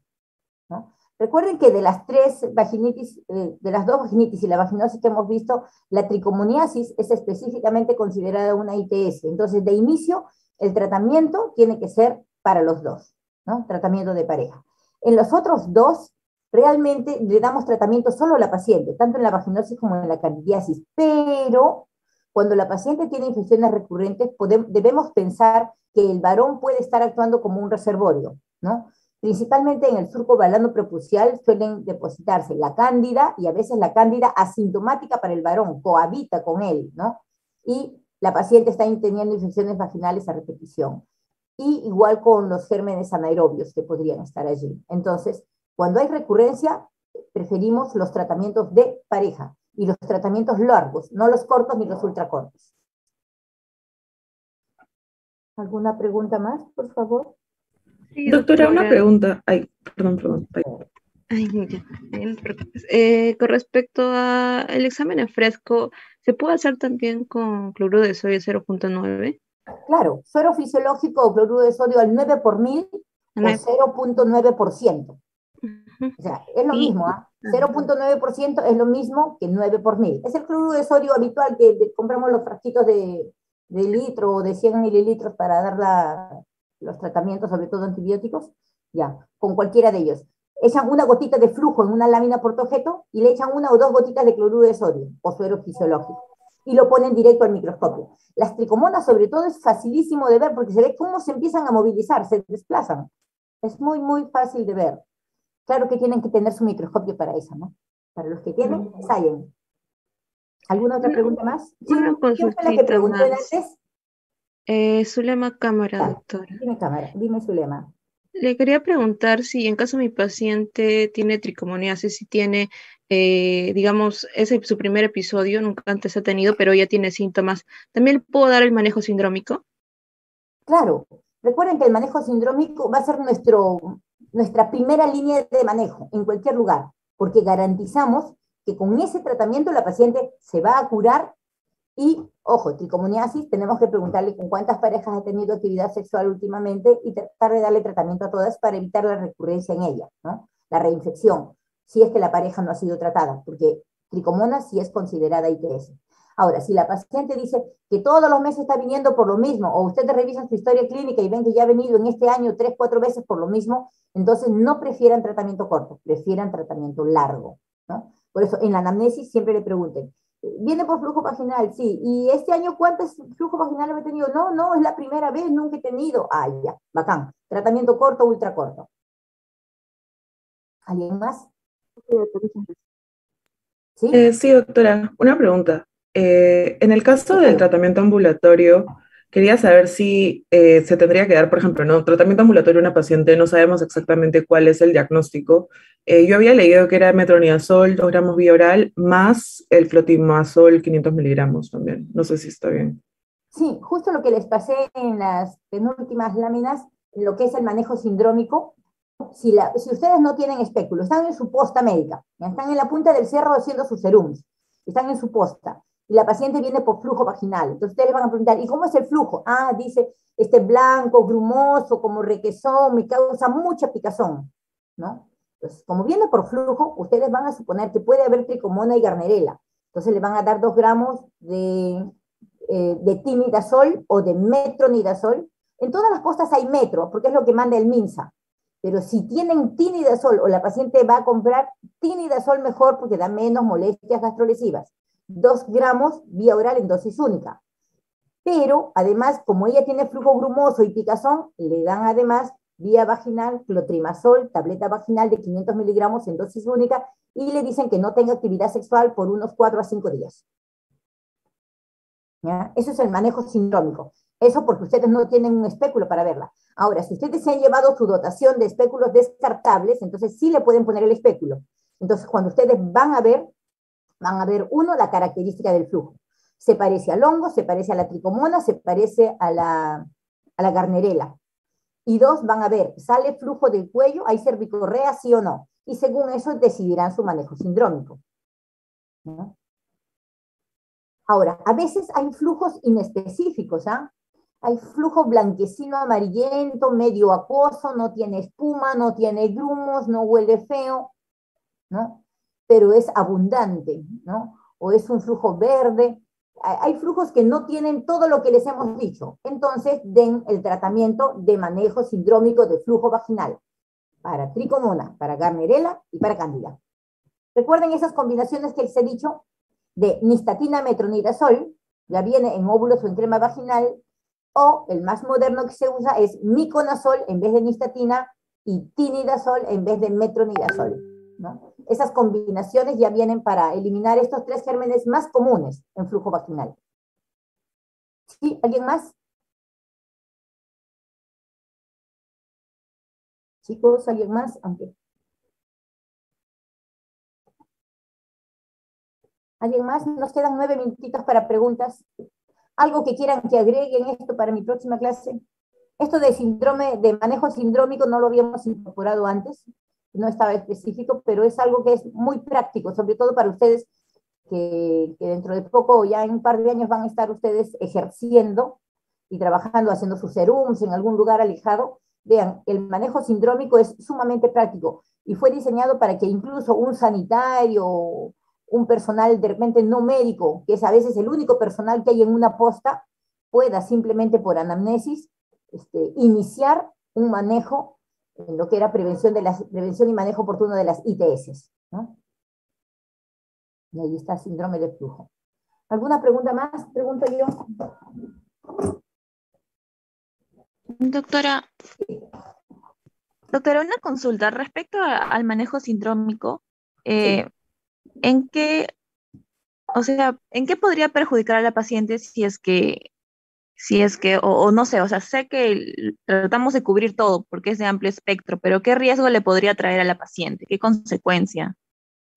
¿no? Recuerden que de las 3 vaginitis, de las 2 vaginitis y la vaginosis que hemos visto, la tricomoniasis es específicamente considerada una ITS. Entonces, de inicio, el tratamiento tiene que ser para los dos, ¿no? Tratamiento de pareja. En los otros 2, realmente le damos tratamiento solo a la paciente, tanto en la vaginosis como en la candidiasis, pero cuando la paciente tiene infecciones recurrentes, debemos pensar que el varón puede estar actuando como un reservorio, ¿no? Principalmente en el surco balano prepucial suelen depositarse la cándida, y a veces la cándida asintomática para el varón, cohabita con él, ¿no? Y la paciente está teniendo infecciones vaginales a repetición. Y igual con los gérmenes anaerobios que podrían estar allí. Entonces, cuando hay recurrencia, preferimos los tratamientos de pareja y los tratamientos largos, no los cortos ni los ultracortos. ¿Alguna pregunta más, por favor? Sí, doctora, una pregunta. Ay, perdón. Ay, ya, no te preocupes. Con respecto al examen en fresco, ¿se puede hacer también con cloruro de sodio 0.9? Claro, suero fisiológico o cloruro de sodio al 9 por 1000 o 0.9%. O sea, es lo mismo, ¿ah? 0.9% es lo mismo que 9 por 1000. Es el cloruro de sodio habitual que compramos los frasquitos de litro o de 100 mililitros para dar los tratamientos, sobre todo antibióticos, ya, con cualquiera de ellos. Echan una gotita de flujo en una lámina portojeto y le echan 1 o 2 gotitas de cloruro de sodio o suero fisiológico y lo ponen directo al microscopio. Las tricomonas, sobre todo, es facilísimo de ver porque se ve cómo se empiezan a movilizar, se desplazan. Es muy, muy fácil de ver. Claro que tienen que tener su microscopio para eso, ¿no? Para los que tienen, ensayen. ¿Alguna otra pregunta más? Una ¿Quién fue la que preguntó antes? Zulema Cámara, doctora. Dime Zulema. Le quería preguntar si en caso mi paciente tiene tricomoniasis, si tiene, digamos, ese es su primer episodio, nunca antes ha tenido, pero ya tiene síntomas, ¿también le puedo dar el manejo sindrómico? Claro. Recuerden que el manejo sindrómico va a ser nuestra primera línea de manejo en cualquier lugar, porque garantizamos que con ese tratamiento la paciente se va a curar. Y, ojo, tricomoniasis, tenemos que preguntarle con cuántas parejas ha tenido actividad sexual últimamente y tratar de darle tratamiento a todas para evitar la recurrencia en ella, ¿no? La reinfección, si es que la pareja no ha sido tratada, porque tricomona sí es considerada ITS. Ahora, si la paciente dice que todos los meses está viniendo por lo mismo, o ustedes revisan su historia clínica y ven que ya ha venido en este año 3, 4 veces por lo mismo, entonces no prefieran tratamiento corto, prefieran tratamiento largo, ¿no? Por eso, en la anamnesis siempre le pregunten, ¿viene por flujo vaginal? Sí. ¿Y este año cuántos flujos vaginales he tenido? No, es la primera vez, nunca he tenido. Ah, ya, bacán. Tratamiento corto, ultra corto. ¿Alguien más? ¿Sí? Sí, doctora, una pregunta. En el caso del tratamiento ambulatorio, quería saber si se tendría que dar, por ejemplo, ¿no? Tratamiento ambulatorio a una paciente, no sabemos exactamente cuál es el diagnóstico. Yo había leído que era metronidazol 2 gramos vía oral, más el clotimazol 500 miligramos también. No sé si está bien. Sí, justo lo que les pasé en las penúltimas láminas, lo que es el manejo sindrómico. Si ustedes no tienen espéculo, están en su posta médica, están en la punta del cerro haciendo sus serums, están en su posta, y la paciente viene por flujo vaginal. Entonces ustedes le van a preguntar, ¿y cómo es el flujo? Ah, dice, blanco, grumoso, como requesón, me causa mucha picazón, ¿no? Entonces, como viene por flujo, ustedes van a suponer que puede haber tricomona y garnerela. Entonces le van a dar 2 gramos de timidazol o de metronidazol. En todas las postas hay metro, porque es lo que manda el MINSA. Pero si tienen tinidazol o la paciente va a comprar tinidazol, mejor porque da menos molestias gastrolesivas. 2 gramos vía oral en dosis única. Pero además, como ella tiene flujo grumoso y picazón, le dan además vía vaginal clotrimazol, tableta vaginal de 500 miligramos en dosis única, y le dicen que no tenga actividad sexual por unos 4 a 5 días. ¿Ya? Eso es el manejo sindrómico. Eso porque ustedes no tienen un espéculo para verla. Ahora, si ustedes se han llevado su dotación de espéculos descartables, entonces sí le pueden poner el espéculo. Entonces, cuando ustedes van a ver, uno, la característica del flujo. Se parece al hongo, se parece a la tricomona, se parece a la garnerela. Y 2, van a ver, ¿sale flujo del cuello? ¿Hay cervicorrea, sí o no? Y según eso decidirán su manejo sindrómico, ¿no? Ahora, a veces hay flujos inespecíficos, ¿ah? Hay flujo blanquecino amarillento, medio acuoso, no tiene espuma, no tiene grumos, no huele feo, ¿no? Pero es abundante, ¿no? O es un flujo verde. Hay flujos que no tienen todo lo que les hemos dicho. Entonces, den el tratamiento de manejo sindrómico de flujo vaginal para tricomona, para garnerela y para cándida. Recuerden esas combinaciones que les he dicho de nistatina metronidazol, Ya viene en óvulos o en crema vaginal, o el más moderno que se usa es miconazol en vez de nistatina y tinidazol en vez de metronidazol, ¿no? Esas combinaciones ya vienen para eliminar estos 3 gérmenes más comunes en flujo vaginal. ¿Sí? ¿Alguien más? Chicos, ¿alguien más? Aunque... ¿Alguien más? Nos quedan 9 minutitos para preguntas. ¿Algo que quieran que agreguen esto para mi próxima clase? Esto de síndrome, de manejo sindrómico no lo habíamos incorporado antes, no estaba específico, pero es algo que es muy práctico, sobre todo para ustedes que dentro de poco, ya en un par de años, van a estar ustedes ejerciendo y trabajando, haciendo sus serums en algún lugar alejado. Vean, el manejo sindrómico es sumamente práctico y fue diseñado para que incluso un sanitario, un personal de repente no médico, que es a veces el único personal que hay en una posta, pueda simplemente por anamnesis iniciar un manejo en lo que era prevención y manejo oportuno de las ITS, ¿no? Y ahí está síndrome de flujo. ¿Alguna pregunta más? Pregunto yo. Doctora, una consulta respecto al manejo sindrómico. Sí. ¿En qué, o sea, en qué podría perjudicar a la paciente o no sé, o sea, sé que tratamos de cubrir todo porque es de amplio espectro, pero ¿qué riesgo le podría traer a la paciente? ¿Qué consecuencia?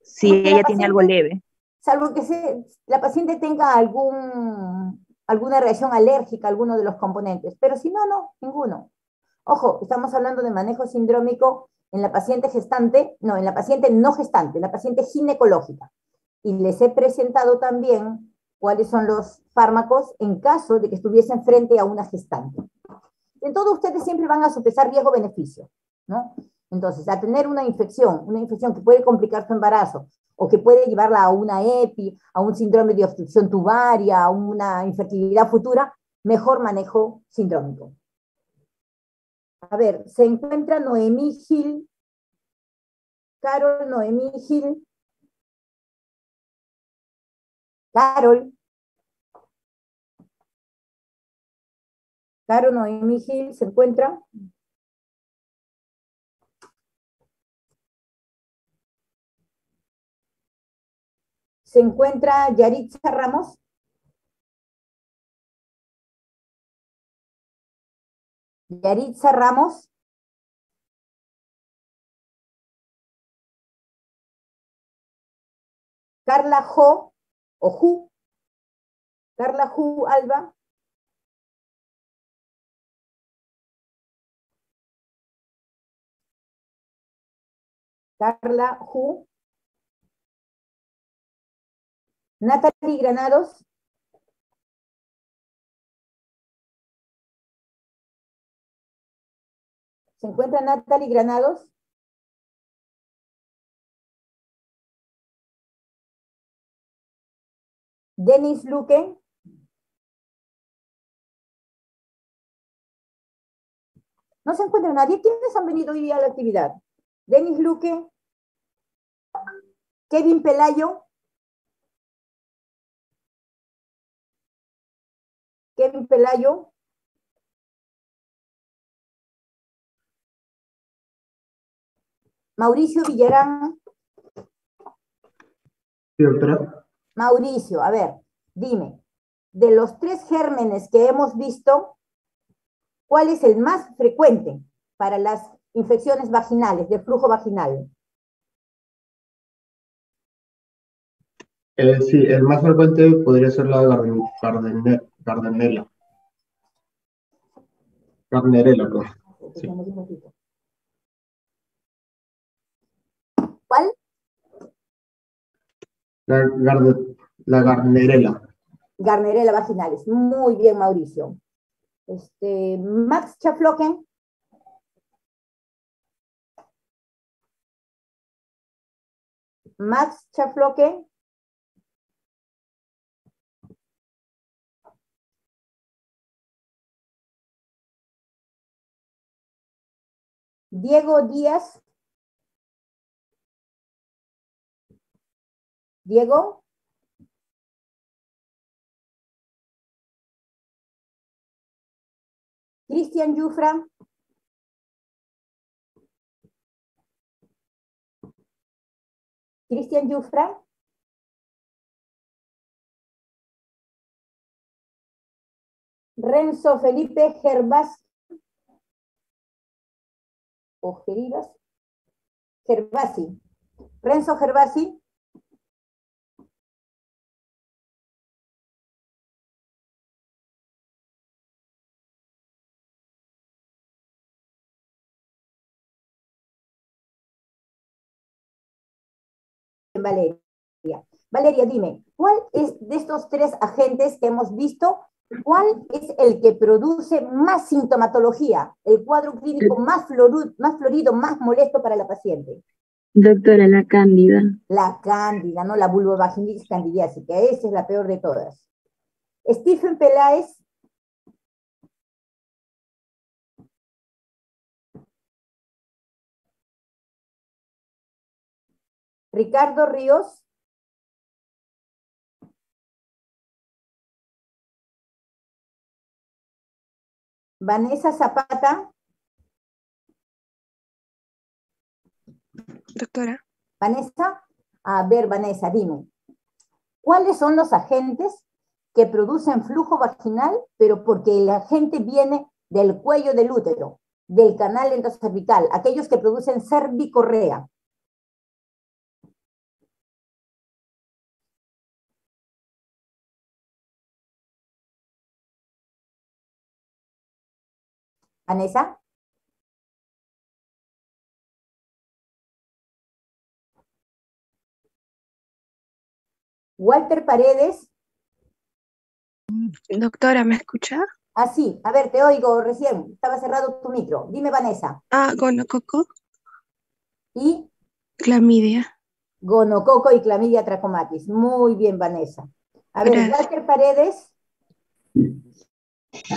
Si Bueno, la ella tiene algo paciente, leve. salvo que la paciente tenga alguna reacción alérgica a alguno de los componentes, pero si no, no, ninguno. Ojo, estamos hablando de manejo sindrómico en la paciente gestante, no, en la paciente no gestante, en la paciente ginecológica. Y les he presentado también cuáles son los fármacos en caso de que estuviesen frente a una gestante. En todo ustedes siempre van a sopesar riesgo-beneficio, ¿no? Entonces, a tener una infección que puede complicar su embarazo o que puede llevarla a una EPI, a un síndrome de obstrucción tubaria, a una infertilidad futura, mejor manejo sindrómico. A ver, se encuentra Noemí Gil, Carol Noemí Gil, Carol Noemí Gil, ¿se encuentra? Se encuentra Yaritza Ramos. Yaritza Ramos. Carla Jo, o Ju. Carla Ju Alba. Carla Ju. Natalie Granados. ¿Se encuentra Natalie Granados? Denis Luque. No se encuentra nadie. ¿Quiénes han venido hoy día a la actividad? Denis Luque. Kevin Pelayo. Kevin Pelayo. Mauricio Villarán. Sí, doctora. Mauricio, a ver, dime, de los 3 gérmenes que hemos visto, ¿cuál es el más frecuente para las infecciones vaginales, de flujo vaginal? Sí, el más frecuente podría ser la Gardnerella. Gardnerella, pues. Sí. ¿Cuál? La Gardnerella. Gardnerella vaginalis. Muy bien, Mauricio. Max Chaflocken. Max Chaflocken. Diego Díaz. Diego. Cristian Jufra. Cristian Jufra. Renzo Felipe Gervasi. O Gerivas. Gervasi. Renzo Gervasi. Valeria. Valeria, dime, ¿cuál es de estos tres agentes que hemos visto, cuál es el que produce más sintomatología, el cuadro clínico más florido, más molesto para la paciente? Doctora, la cándida. La cándida, ¿no? La vulvovaginitis candidiásica, esa es la peor de todas. Stephen Peláez. Ricardo Ríos. Vanessa Zapata. Doctora. Vanessa, a ver, Vanessa, dime, ¿cuáles son los agentes que producen flujo vaginal, pero porque el agente viene del cuello del útero, del canal endocervical, aquellos que producen cervicorrea? Vanessa. Walter Paredes. Doctora, ¿me escucha? Ah, sí, a ver, te oigo recién, estaba cerrado tu micro. Dime, Vanessa. Gonococo. ¿Y? Clamidia. Gonococo y clamidia trachomatis. Muy bien, Vanessa. A ver, Gracias. Walter Paredes.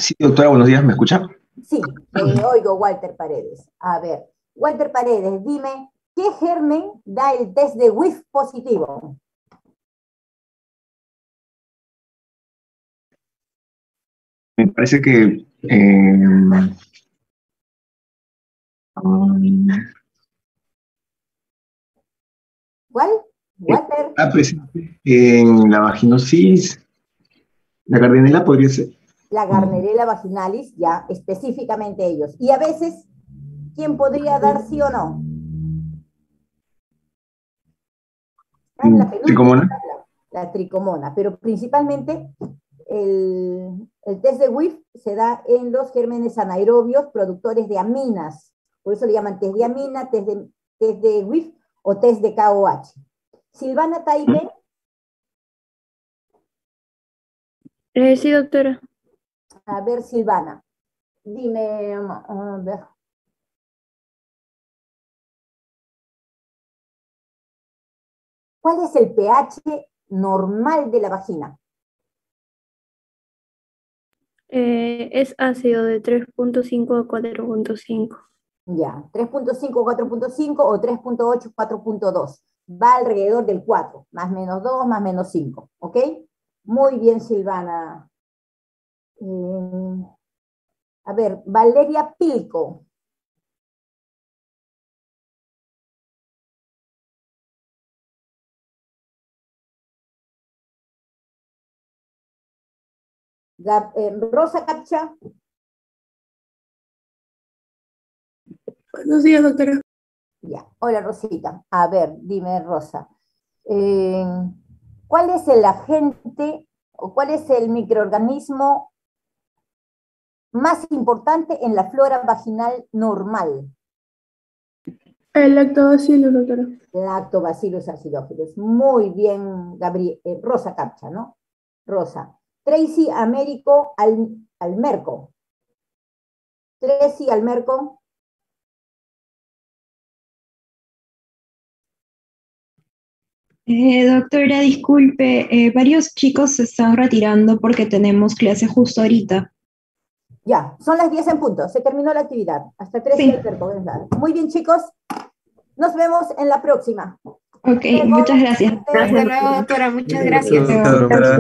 Sí, doctora, buenos días, ¿me escucha? Sí, te oigo, Walter Paredes. A ver, Walter Paredes, dime, ¿qué germen da el test de WIF positivo? Me parece que ¿Cuál? Walter. está presente en la vaginosis. La Gardnerella podría ser. La Gardnerella vaginalis, ya, específicamente ellos. Y a veces, ¿quién podría dar sí o no? ¿Tricomona? La tricomona, pero principalmente el test de WIF se da en los gérmenes anaerobios productores de aminas. Por eso le llaman test de amina, test de WIF o test de KOH. Silvana Taipe. Sí, doctora. A ver, Silvana, dime, a ver. ¿Cuál es el pH normal de la vagina? Es ácido de 3.5 a 4.5. Ya, 3.5, 4.5 o 3.8, 4.2. Va alrededor del 4, más menos 2, más menos 5, ¿ok? Muy bien, Silvana. A ver, Valeria Pilco. Rosa Capcha. Buenos días, doctora. Ya, hola Rosita. A ver, dime Rosa. ¿Cuál es el agente o cuál es el microorganismo más importante en la flora vaginal normal? El lactobacillus, doctora. Lactobacillus acidophilus. Muy bien, Rosa Capcha, ¿no? Rosa. Tracy Américo Almerco. Tracy Almerco. Doctora, disculpe, varios chicos se están retirando porque tenemos clase justo ahorita. Ya, son las 10 en punto, se terminó la actividad. Hasta 3 Sí. Muy bien, chicos. Nos vemos en la próxima. Ok, muchas gracias. Hasta luego, doctora. Muchas gracias. Doctora.